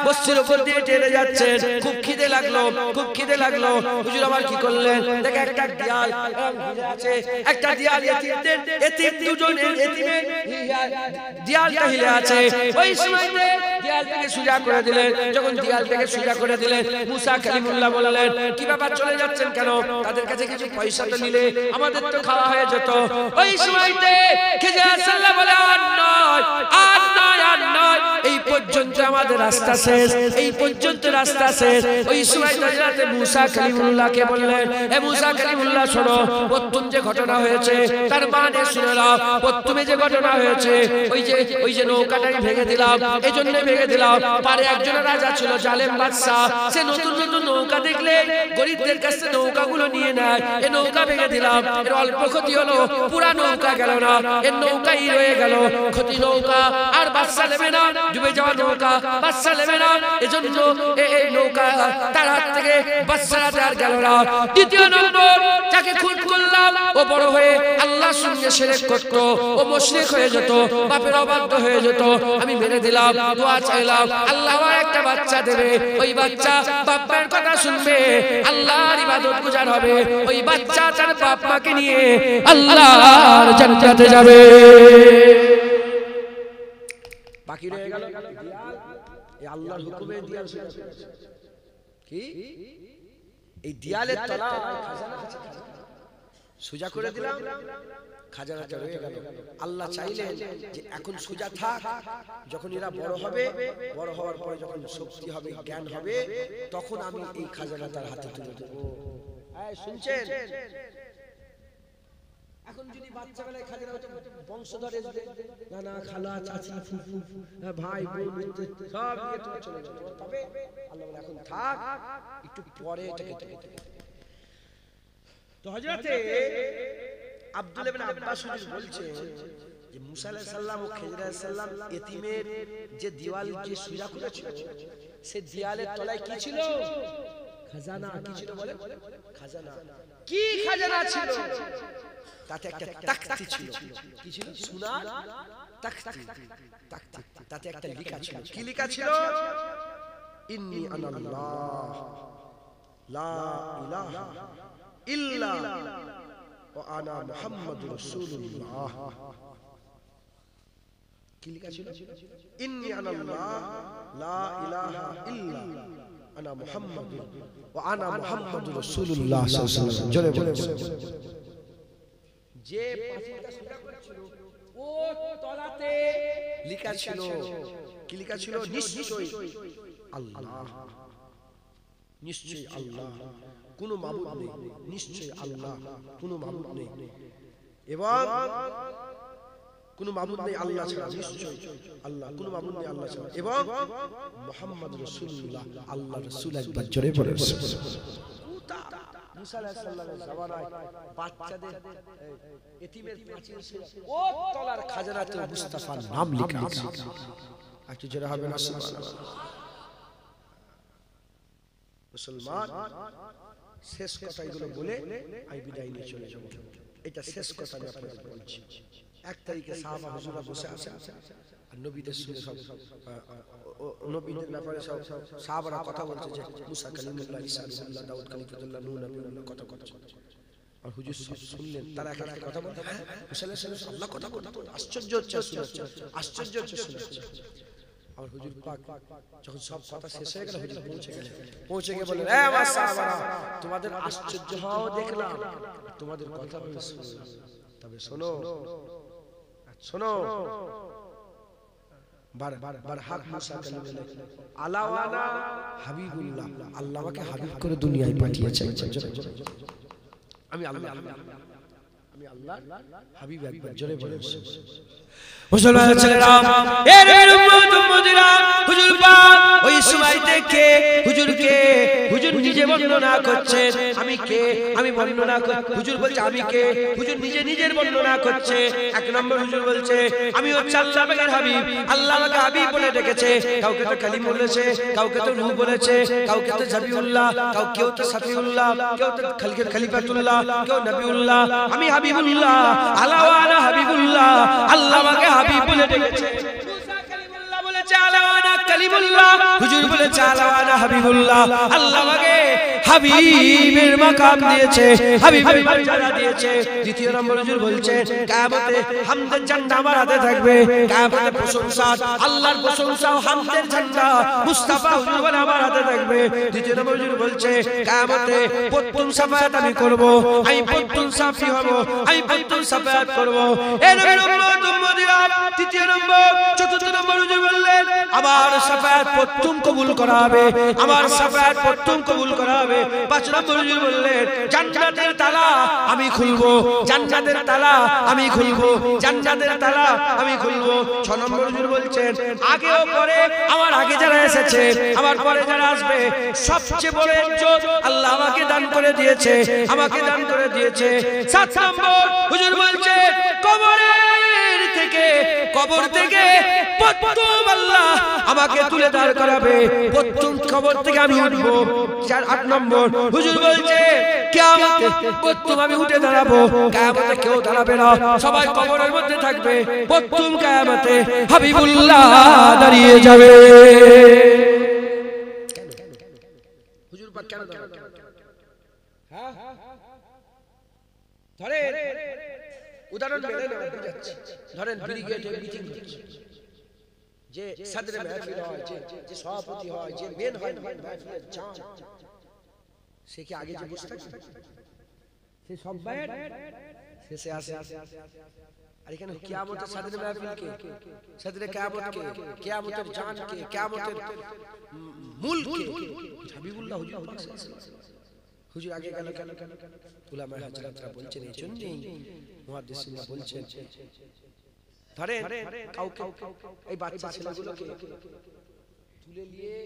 বস্তির উপর দিয়ে টেনে যাচ্ছেন, খুব খিদে লাগলো। হুজুর আমার কি করলেন? দেখে একটা দেয়াল আছে, একটা দেয়াল এতিম দুজন এতিমের দেয়ালটা হিলে আছে। ওই সময়তে দেয়ালটাকে সোজা করে দিলেন। যখন দেয়ালটাকে সোজা করে দিলেন মুসা কালিমুল্লাহ বললেন কি ব্যাপার চলে যাচ্ছেন কেন? তাদের কাছে কিছু পয়সা তো নিলে আমাদের তো খাওয়া হয়ে যেত। ওই সময়তে খিজর আলাইহিস সালাম বলে আর নয়, এই পর্যন্ত আমাদের রাস্তা শেষ, এই পর্যন্ত রাস্তা শেষ। ওই সময় হযরত মুসা কালিমুল্লাহকে বললেন, হে মুসা কালিমুল্লাহ শোনো, প্রথম যে ঘটনা হয়েছে তার মানে শুনে নাও। প্রথমে যে ঘটনা হয়েছে ওই যে নৌকাটা ভেঙে দিলাম, এজন্য ভেঙে দিলাম। পারে একজন রাজা ছিল জালেম বাদশা, সে নতুন নতুন নৌকা দেখলে গরিবদের কাছ থেকে নৌকাগুলো নিয়ে নেয়। এই নৌকা ভেঙে দিলাম, এর অল্প ক্ষতি হলো, পুরা নৌকা গেল না, এর নৌকাই রয়ে গেল। ক্ষতি নৌকা আর বাদশা নেবে না, ডুবে যাওয়া নৌকা বাদশা নেবে না, এজন্য এই নৌকা তার হাত থেকে বাদশার হাতে আর গেল না। দ্বিতীয় নম্বর, যাকে খুন করলাম ও বড় হয়ে আল্লাহর সঙ্গে শিরক করত, ও মুশরিক হয়ে যেত, বাপের অবাধ্য হয়ে যেত। আমি মেরে দিলাম, দোয়া চাইলাম, আল্লাহ আমার একটা বাচ্চা দেবে। ওই বাচ্চা বাপের কথা শুনবে, আল্লাহর ইবাদত গুজার হবে। ওই বাচ্চা তার বাপ মাকে নিয়ে আল্লাহর জান্নাতে যাবে। বাকি রয়ে গেল এই আল্লাহর হুকুমে দিয়াল। কি এই দিয়ালের তলায় খাজানা আছে, সোজা করে দিলাম, খাজানাটা রয়ে গেল। আল্লাহ চাইলেন যে এখন সোজা থাক, যখন এরা বড় হবে, বড় হওয়ার পরে যখন শক্তি হবে, জ্ঞান হবে, তখন আমি এই খাজানা তার হাতে তুলে দেব। শুনছেন? এখন যদি বাচ্চা বেলায় খাজানা হতো, বংশধর আসবে, নানা খালা চাচি ফুফু ভাই বোন সব নিয়ে তুমি চলে যাবে। তবে আল্লাহ বলে এখন থাক, একটু পরে এটাকে। তো হযরতে আব্দুল্লাহ ইবনে আব্বাস বলছে যে মুসা আলাইহিস সালাম ও খিজর আলাইহিস সালাম এতিমের যে দেওয়াল যে সুজা করেছিল, সে দেওয়ালের তলায় কি ছিল? খাজানা। কি ছিল বলে? খাজানা। কি খাজানা ছিল? তাতে একটা তাকতি ছিল। কি ছিল? সোনার তাকতি। তাতে একটা লেখা ছিল। কি লেখা ছিল? ইন্নী আনাল্লাহ লা ইলাহা ইল্লা ওয়া আনা মুহাম্মাদুর রাসূলুল্লাহ। কি লেখা ছিল? ইন্নী আনাল্লাহ লা ইলাহা ইল্লা আনা মুহাম্মাদুর ওয়া আনা মুহাম্মাদুর রাসূলুল্লাহ সাল্লাল্লাহু আলাইহি ওয়াসাল্লাম। জোরে বলে যে পাঁচটা সূরা করেছিল ও তলাতে লেখা ছিল। কি লেখা ছিল? নিশ্চয়ই আল্লাহ, নিশ্চয়ই আল্লাহ, কোন মাবুদ নেই, নিশ্চয়ই আল্লাহ, কোন মাবুদ নেই, এবং কোন মাবুদ নেই আল্লাহ ছাড়া, নিশ্চয়ই আল্লাহ, কোন মাবুদ নেই আল্লাহ ছাড়া, এবং মুহাম্মদ রাসূলুল্লাহ, আল্লাহ রাসূল। একবার জোরে বলে মুসা আলাইহিস সালামের জামানায় বাচ্চাদের এতিমের প্রাচীর ছিল, ও তলার খাজানাতে মুস্তাফার নাম লেখা আছে। একটু জোরে হবে না সুবহানাল্লাহ। মুসলমান, শেষ কথা এগুলো বলে আমি বিদায় নিয়ে চলে যাব। এটা শেষ কথা আমি আপনাদের বলছি। 1 তারিখে সাহাবা হুজুররা বসে আছে, আর নবীদের সঙ্গে সব নবীদের ব্যাপারে সব সাহাবারা কথা বলছে যে মুসা কালিমুল্লাহ, ঈসা কালিমুল্লাহ, দাউদ কালিমুল্লাহ, নূহ নবীউল্লাহ, কথা আর হুজুর সব শুনলেন। তারা একটা কথা বলতে, মুসা আলাইহিস সালাম আল্লাহ কথা বলতে, আশ্চর্য হচ্ছে, আশ্চর্য হচ্ছে শুনছে। আর হুজুর পাক যখন সব কথা শেষ হয়ে গেল, হুজুর পৌঁছে গিয়ে বললেন, এ আমার সাহাবারা, তোমাদের আশ্চর্য হওয়া দেখলাম, তোমাদের কথা বলে শুনলাম, তবে শোনো শোনো, বার হক মুসা কালিমুল্লাহ আলাওয়ানা হাবিবুল্লাহ, আল্লাহ আমাকে হাবিব করে দুনিয়ায় পাঠিয়েছেন। আমি আল্লাহ, আমি আল্লাহ হাবিব। একবার জোরে বলে মুসলমান ছেলেরা, এ নবীর উম্মত উম্মতিরা, হুজুর পাক ওই সময় দেখে হুজুরকে, হুজুর নিজে বর্ণনা করছেন, আমি কে, আমি বর্ণনা করছি। হুজুর বলছে আমি কে, হুজুর নিজে নিজের বর্ণনা করছে। 1 নম্বর হুজুর বলছে আমি হচ্ছে আল্লাহ পাকের হাবিব, আল্লাহ আমাকে হাবিব বলে ডেকেছে। কাউকে তো কালিম বলেছে, কাউকে তো নূহ বলেছে, কাউকে তো জাবিউল্লাহ, কেউ তো সাফিউল্লাহ, কেউ তো খলিফাতুল্লাহ, কেউ নবিউল্লাহ। আমি হাবিবুল্লাহ, আলাওয়ানা হাবিবুল্লাহ, আল্লাহ আমাকে হাবিব বলে ডেকেছে। মুসা কালিমুল্লাহ বলেছে আলাওয়ানা কালিমুল্লাহ, হুজুর বলেছে আলাওয়ানা হাবিবুল্লাহ, আল্লাহ আমাকে হাবিবের মাকাম দিয়েছে, হাবিবের মর্যাদা দিয়েছে। দ্বিতীয় নম্বর হুজুর বলছেন কিয়ামতে হামদের ঝান্ডা আমার হাতে থাকবে, কিয়ামতে প্রশংসা আল্লাহর প্রশংসা ও হামদের ঝান্ডা মুস্তাফা হুজুর বলে আমার হাতে থাকবে। দ্বিতীয় নম্বর হুজুর বলছে কিয়ামতে প্রত্যেক শাফায়াত আমি করব, আমি প্রত্যেক শাফি হব, আমি প্রত্যেক শাফায়াত করব। এই নবীর উম্মত উম্মতিরা তৃতীয় নম্বর। চতুর্থ নম্বর হুজুর বললেন আমার শাফায়াত প্রত্যেক কবুল করা হবে, আমার শাফায়াত প্রত্যেক কবুল করা হবে। পাঁচ নম্বর হুজুর বললেন জান্নাতের তালা আমি খুলবো, জান্নাতের তালা আমি খুলবো, জান্নাতের তালা আমি খুলবো। ছ নম্বর হুজুর বলছেন আগে ও পরে আমার আগে যারা এসেছে আমার পরে যারা আসবে সবচেয়ে বড় ইজ্জত আল্লাহ আমাকে দান করে দিয়েছে, আমাকে দান করে দিয়েছে। সাত নম্বর হুজুর বলছেন কবরের থেকে, কবর থেকে প্রত্যেক আল্লাহ আমাকে তুলে দাঁড় করাবে, প্রত্যেক কবর থেকে আমি উঠবো। আট নম্বর হুজুর বলছে কিয়ামতে প্রত্যেক আমি উঠে দাঁড়াবো, কিয়ামতে কেউ দাঁড়াবে না, সবাই কবরের মধ্যে থাকবে। প্রত্যেক কিয়ামতে হাবিবুল্লাহ দাঁড়িয়ে যাবে। হুজুর পাক কেন দাঁড়াবে? হ্যাঁ ধরেন উদাহরণ মেনে নেওয়া বুঝাচ্ছি। ধরেন ব্রিগেডে মিটিং হচ্ছে, যে সদরে মাহফিল হয়, যে সভাপতি হয়, যে মেন হয় মাহফিলের জান, সে কি আগে যে বসে থাকে? সে সব বাইরে শেষে আসে। আর এখানে কিয়ামতের সদরে মাহফিল কে, সদরে কিয়ামত কে, কিয়ামতের জান কে, কিয়ামতের মূল কে? হাবিবুল্লাহ হুজুর। হুজুর আগে গেল কেন? উলামায়ে হযরতরা বলছেন এই জন্যই, মুহাদ্দিসিনরা বলছেন ধরেন কাউকে এই বাচ্চা ছেলেগুলোকে তুলে নিয়ে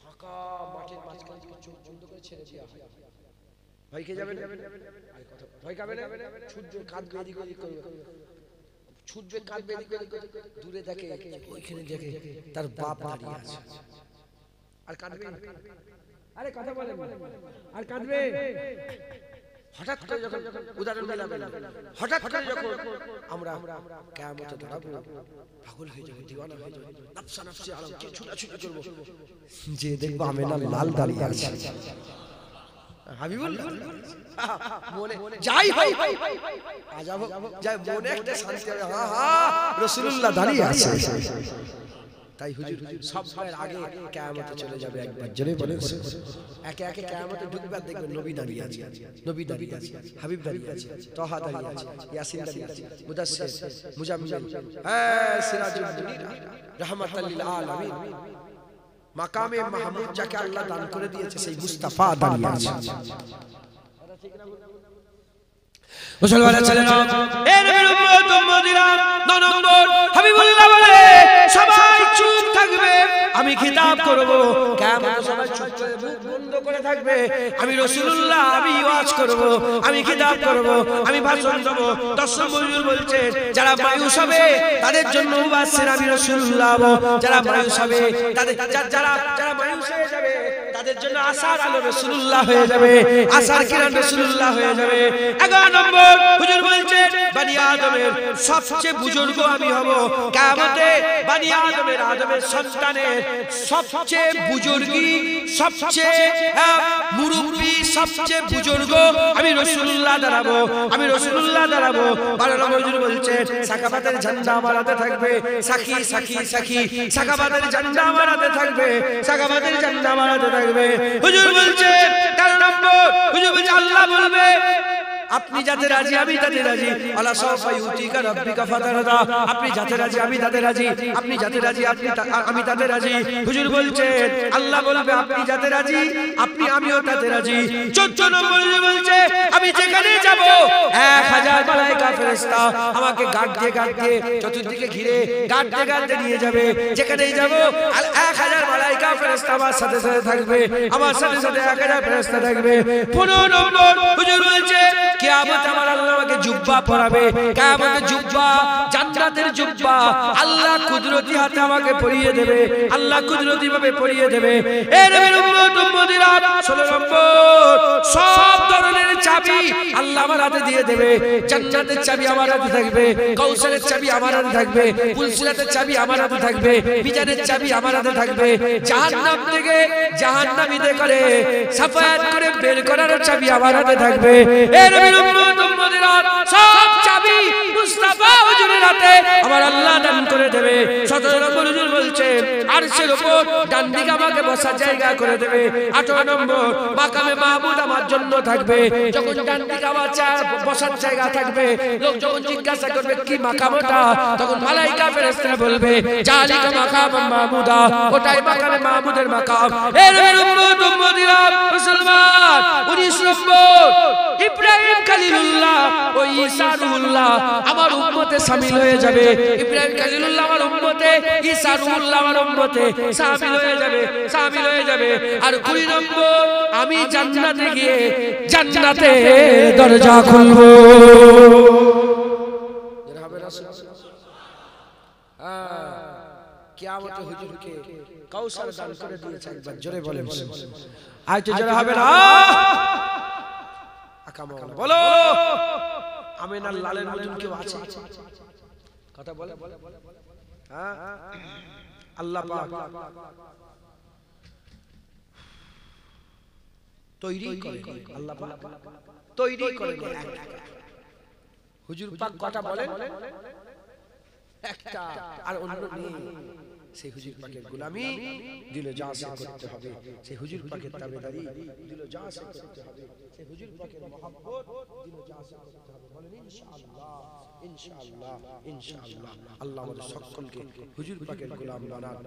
ফাঁকা মাঠের মাঝখান থেকে চোখ বন্ধ করে ছেড়ে দেওয়া হয়। ভয় খেয়ে যাবে না? ভয় খাবে না? ছুটবে, কাঁদবে, এদিক ওদিক করবে, ছুটবে, কাঁদবে, এদিক ওদিক করবে। দূরে দেখে, ওইখানে দেখে তার বাপ দাঁড়িয়ে আছে, আর কাঁদবে। আরে কথা বলেন, আর কাঁদবে। হঠাৎ করে যখন উদাহরণ দিলাম, হঠাৎ করে যখন আমরা কিয়ামতে দাঁড়াবো, পাগল হয়ে যাবো, দিওয়ানা হয়ে যাবো, নফসা নফসি আলম কে ছুটাছুটি করবো, যে দেখবো আমেনা লাল দাঁড়িয়ে আছে। হাবিবুল্লাহ মনে যাই হয় আজাব যাই, মনে একটা শান্তি হবে, হ্যাঁ হ্যাঁ রাসূলুল্লাহ দাঁড়িয়ে আছে। তাই হুজুর সবার আগে কিয়ামতে চলে যাবে একবার, জোরে বলেন। একে একে কিয়ামতে ঢুকবে, দেখবেন নবী দাঁড়িয়ে আছে, নবী দাঁড়িয়ে আছে, হাবিব দাঁড়িয়ে আছে, তাহা দাঁড়িয়ে আছে, ইয়াসিন দাঁড়িয়ে আছে, মুদাসসির, মুজাম্মিল, হ্যাঁ সিরাজুল মুনির, রাহমাতাল লিল আলামিন, মাকামে মাহমুদ যাকে আল্লাহ দান করে দিয়েছে সেই মুস্তাফা দাঁড়িয়ে আছে। মুসলমানের ছেলেরা, এই নবীর উম্মত উম্মতিরা, 9 নম্বর হাবিবুল্লাহ বলে সবাই চুপ থাকবে, আমি খিতাব করব। কিয়ামতে সবাই চুপ করে মুখ বন্ধ করে থাকবে, আমি রাসূলুল্লাহ, আমি ওয়াজ করব, আমি খিতাব করব, আমি ভাষণ দেব। 10 নম্বর হুজুর বলছেন যারা মায়ুস হবে তাদের জন্য মুবাশশির আমি রাসূলুল্লাহ হব, যারা মায়ুস হবে তাদের, যারা মায়ুস হয়ে যাবে তাদের জন্য আশার আলো রাসূলুল্লাহ হয়ে যাবে, আশার কিরণ রাসূলুল্লাহ হয়ে যাবে। 11 নম্বর হুজুর বলছেন বনি আদমের সবচেয়ে বুজুর্গ আমি হব। কিয়ামতে বনি আদমের, আদমের সন্তানের সবচেয়ে বুজুর্গি, সবচেয়ে মুরব্বি, সবচেয়ে বুজুর্গ আমি রাসূলুল্লাহ দাঁড়াবো, আমি রাসূলুল্লাহ দাঁড়াবো। 12 নম্বর হুজুর বলছেন সাকাবাতের ঝান্ডা আমার হাতে থাকবে, সাকি সাকি সাকি, সাকাবাতের ঝান্ডা আমার হাতে থাকবে, সাকাবাতের ঝান্ডা আমার হাতে থাকবে। হুজুর বলছেন 13 নম্বর হুজুর বলছে আল্লাহ বলবে আপনি যাতে রাজি আমি তাতে রাজি, আলা সাফা ইউতিকা রাব্বিকা ফাতারদা, আপনি যাতে রাজি আমি তাতে রাজি, আপনি যাতে রাজি আমি তাতে রাজি। হুজুর বলছেন আল্লাহ বলবে আপনি যাতে রাজি আপনি আমিও তাতে রাজি। 14 নম্বর হুজুর বলছে আমি যেখানে যাব 1000 মালায়েকা ফেরেশতা আমাকে গার্ড দিয়ে চতুর্দিকে ঘিরে গার্ড দিয়ে নিয়ে যাবে। যেখানেই যাব 1000 মালায়েকা ফেরেশতা আমার সাথে সাথে থাকবে, আমার সাথে সাথে 1000 ফেরেশতা থাকবে। 15 নম্বর হুজুর বলছে কিয়ামতে আমার আল্লাহ আমাকে জুব্বা পরাবে, কিয়ামতে জুব্বা, জান্নাতের জুব্বা আল্লাহ কুদরতি হাতে আমাকে পরিয়ে দেবে, আল্লাহ কুদরতি ভাবে পরিয়ে দেবে। এই নবীর উম্মত উম্মতিরা 16 নম্বর সব ধরনের চাবি আল্লাহ আমার হাতে দিয়ে দেবে। জান্নাতের চাবি আমার হাতে থাকবে, কাউসারের চাবি আমার হাতে থাকবে, পুলসিরাতের চাবি আমার হাতে থাকবে, মিজানের চাবি আমার হাতে থাকবে, জাহান্নাম থেকে জাহান্নামীদের করে সাফায়াত করে বের করার চাবি আমার হাতে থাকবে। এ নবীর উম্মত উম্মতিরা সব চাবি মুস্তাফা হুজুরের হাতে আমার আল্লাহ দান করে দেবে। 17 নম্বর হুজুর বলছে আরশের উপর ডান দিকে আমাকে বসার জায়গা করে দেবে। 18 নম্বর মাকামে মাহমুদ আমার জন্য থাকবে। যখন ডান দিকে আমার বসার জায়গা থাকবে, লোক যখন জিজ্ঞাসা করবে কি মাকামটা, তখন মালাইকা ফেরেশতারা বলবে জালিকা মাকাম মাহমুদা, ওটাই মাকামে মাহমুদের মাকাম। এ নবীর উম্মত উম্মতিরা মুসলমান 19 নম্বর ইব্রাহিম খলিলুল্লাহ ও ঈসা রুহুল্লাহ আমার উম্মতে শামিল হয়ে যাবে। ইব্রাহিম খলিলুল্লাহ আমার উম্মতে, ঈসা রুহুল্লাহ আমার উম্মতে শামিল হয়ে যাবে। আর 20 নম্বর আমি জান্নাতে গিয়ে জান্নাতে দরজা খুলবো। কিয়ামতে হুজুরকে কাউসার দান করে দিয়েছে। একবার জোরে বলেন আজ তো জোরে হবে না। আকামল বলো আমিনার লালের মতন কেউ আছে? কথা বলে হ্যাঁ। আল্লাহ পাক তৈরি করে, আল্লাহ পাক তৈরি করে। হুজুর পাক কথা বলেন একটা, আর অন্য নেই। সেই হুজুর পাকের গোলামি দিল জাসে করতে হবে, সেই হুজুর পাকের তাবেদারি দিল জাসে করতে হবে, সেই হুজুর পাকের মহব্বত দিল জাসে করতে হবে। বলেন ইনশাআল্লাহ ইনশাআল্লাহ ইনশাআল্লাহ। আল্লাহ আমাদের সকলকে হুজুর পাকের গোলাম বানান।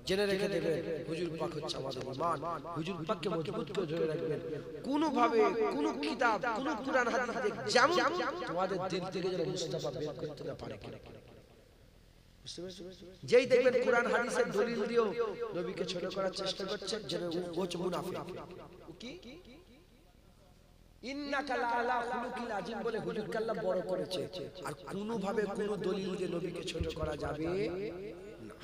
জেনে রেখে দেবেন হুজুর পাক হচ্ছে আমাদের ঈমান। হুজুর পাককে মজবুত করে ধরে রাখবেন। কোনো ভাবে কোনো কিতাব, কোনো কুরআন হাদিস যেমন তোমাদের দিল থেকে যেন মুস্তাফা বের করতে না পারে। যেই দেখবেন কুরআন হাদিসের দলিল দিও নবীকে ছোট করার চেষ্টা করছে, যেন ও মুনাফিক। কি ইন্নাকা লাআলা খুলুকিল আযীম বলে হুজুরকে আল্লাহ বড় করেছে, আর কোনো ভাবে কোনো দলিল দিয়ে নবীকে ছোট করা যাবে না।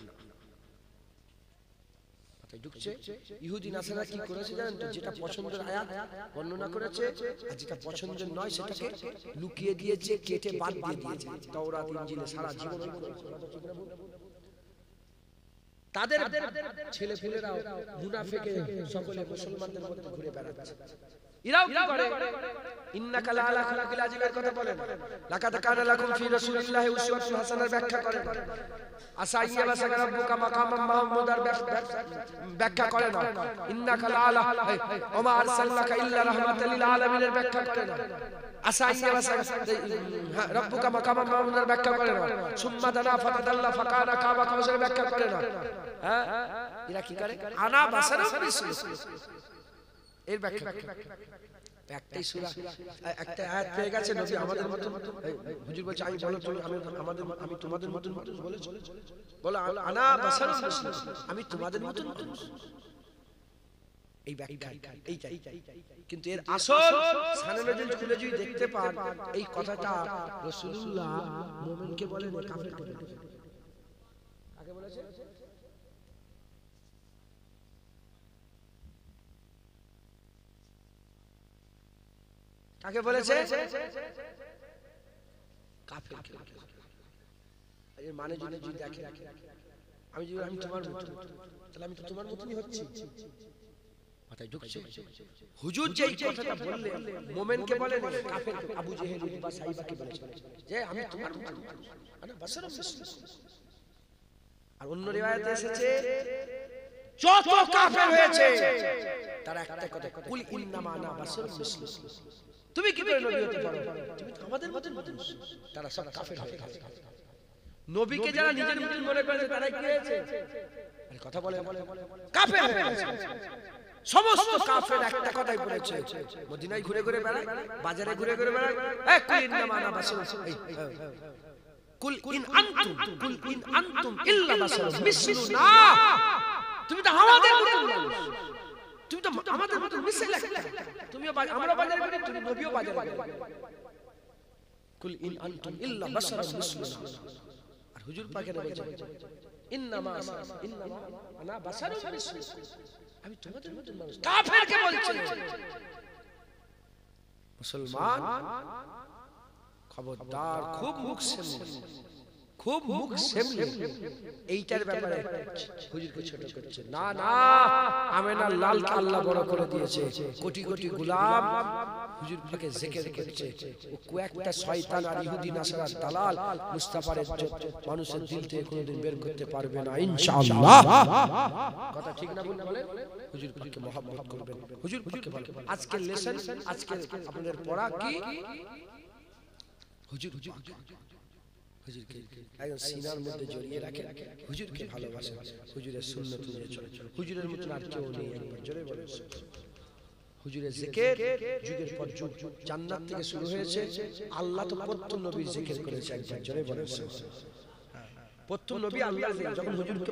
কথাই ঢুকছে? ইহুদি নাসারা কি করেছে জানেন তো? যেটা পছন্দের আয়াত বর্ণনা করেছে, আর যেটা পছন্দের নয় সেটাকে লুকিয়ে দিয়েছে, কেটে বাদ দিয়ে দিয়েছে। তাওরাত ইনজিলে সারা জীবন তাদের ছেলেপুলেরা মুনাফিকে সকলে মুসলমানদের মধ্যে ঘুরে বেড়াচ্ছে। ইরাও কি করে? ইন্নাকা লাআলা খুলুকিল আযীমের কথা বলেন, লাকাদ কানা লাকুম ফি রাসূলিল্লাহি উসওয়াতুন হাসানার ব্যাখ্যা করেন, আসাইয়া বাসাকা রাব্বুকা মাকামাম মাহমুদার ব্যাখ্যা করে না, ইন্নাকা লাআলা ওমা আরসালনাকা ইল্লা রাহমাতাল লিল আলামিনের ব্যাখ্যা করে না, আসাইয়া বাসাকা রাব্বুকা মাকামাম মাহমুদার ব্যাখ্যা করে না, সুম্মা দানা ফাতাদাল্লা ফাকানা কাবা কাউসার ব্যাখ্যা করে না। হ্যাঁ, এরা কি করে? আনা বাসারা এর ব্যাখ্যা একটাই সূরা, একটা আয়াত পেয়ে গেছে নবী আমাদের মতন। হুজুর বলছে আমি বলো আমি তোমাদের মতন বলেছি, বলো আনা বাসারুন মুসলিম, আমি তোমাদের মতন। এই ব্যাখ্যা এইটাই, কিন্তু এর আসল সানে নজরুল খুলে যদি দেখতে পান, এই কথাটা রাসূলুল্লাহ মুমিনকে বলেন, কাফেরকে বলেন। কাকে বলেছে? কাকে বলেছে? কাফেরকে। এর মানে যদি দেখে, আমি যদি আমি তোমার মত, তাহলে আমি তো তোমার মতই হচ্ছি। মাথায় ঢুকছে? হুজুর যেই কথাটা বললেন মুমিনকে বলেন, কাফেরকে আবু জেহেল বা সাইবাকে বলেছে যে আমি তোমার মত, আনা বাশারুম মুসলিম। আর অন্য রিওয়ায়াতে এসেছে যত কাফের হয়েছে তারা একটা কথা, কুল ইন্নামা আনা বাশারুম মুসলিম, তুমি কি করে নবী হতে পারো? তুমি তো আমাদের মতন মানুষ। তারা সব কাফের হয়ে গেছে। নবীকে যারা নিজের মতন মনে করেছে তারা কি হয়েছে? আরে কথা বলে কাফের হয়ে গেছে। সমস্ত কাফের একটা কথাই বলেছে, মদিনায় ঘুরে ঘুরে বেড়ায়, বাজারে ঘুরে ঘুরে বেড়ায়, এই কুল ইন্নামা আনা বাশারুম, কুল ইন আনতুম ইল্লা বাশারুম মিসলুনা, তুমি তো আমাদের মতন মানুষ, তুমি তো আমাদের মতন মিসল একটা, তুমিও আমরা বাজারে করি, তুমি নবীও বাজারে করেন। কুল ইন আনতুম ইল্লা বাশারুম মিসলুনা। আর হুজুর পাকের বলেছে ইন্নামা আনা বাশারুম মিসলুনা, আমি তোমাদের মতন মানুষ। কাফেরকে বলছে। মুসলমান খবরদার, খুব মুখ সামনে খুব মুখ সেমলে এইটার ব্যাপারে হুজুরকে ছোট করছে। না না, আমেনার লালকে আল্লাহ বড় করে দিয়েছে, কোটি কোটি গোলাম হুজুর পাকে জিকির করছে। ও কয়েকটা শয়তান আর ইহুদি নাসারার দালাল মুস্তাফার ইজ্জত মানুষের দিল থেকে কোনোদিন বের করতে পারবে না ইনশাআল্লাহ। কথা ঠিক না বলেন? হুজুর পাকে মহব্বত করবেন, হুজুর পাকে বলেন। আজকের লেসন, আজকে আপনাদের পড়া কি? হুজুর হুজুরকে একদম সিনার মধ্যে জড়িয়ে রাখে, হুজুরকে ভালোবাসে, হুজুরের সুন্নত নিয়ে চলে। হুজুরের মতন আর কেউ নেই, একবার জোরে বলেন। হুজুরের জিকির যুগের পর যুগ জান্নাত থেকে শুরু হয়েছে। আল্লাহ তো প্রত্যেক নবীর জিকির করেছে, একবার জোরে বলেন। প্রত্যেক নবী আল্লাহ যখন হুজুরকে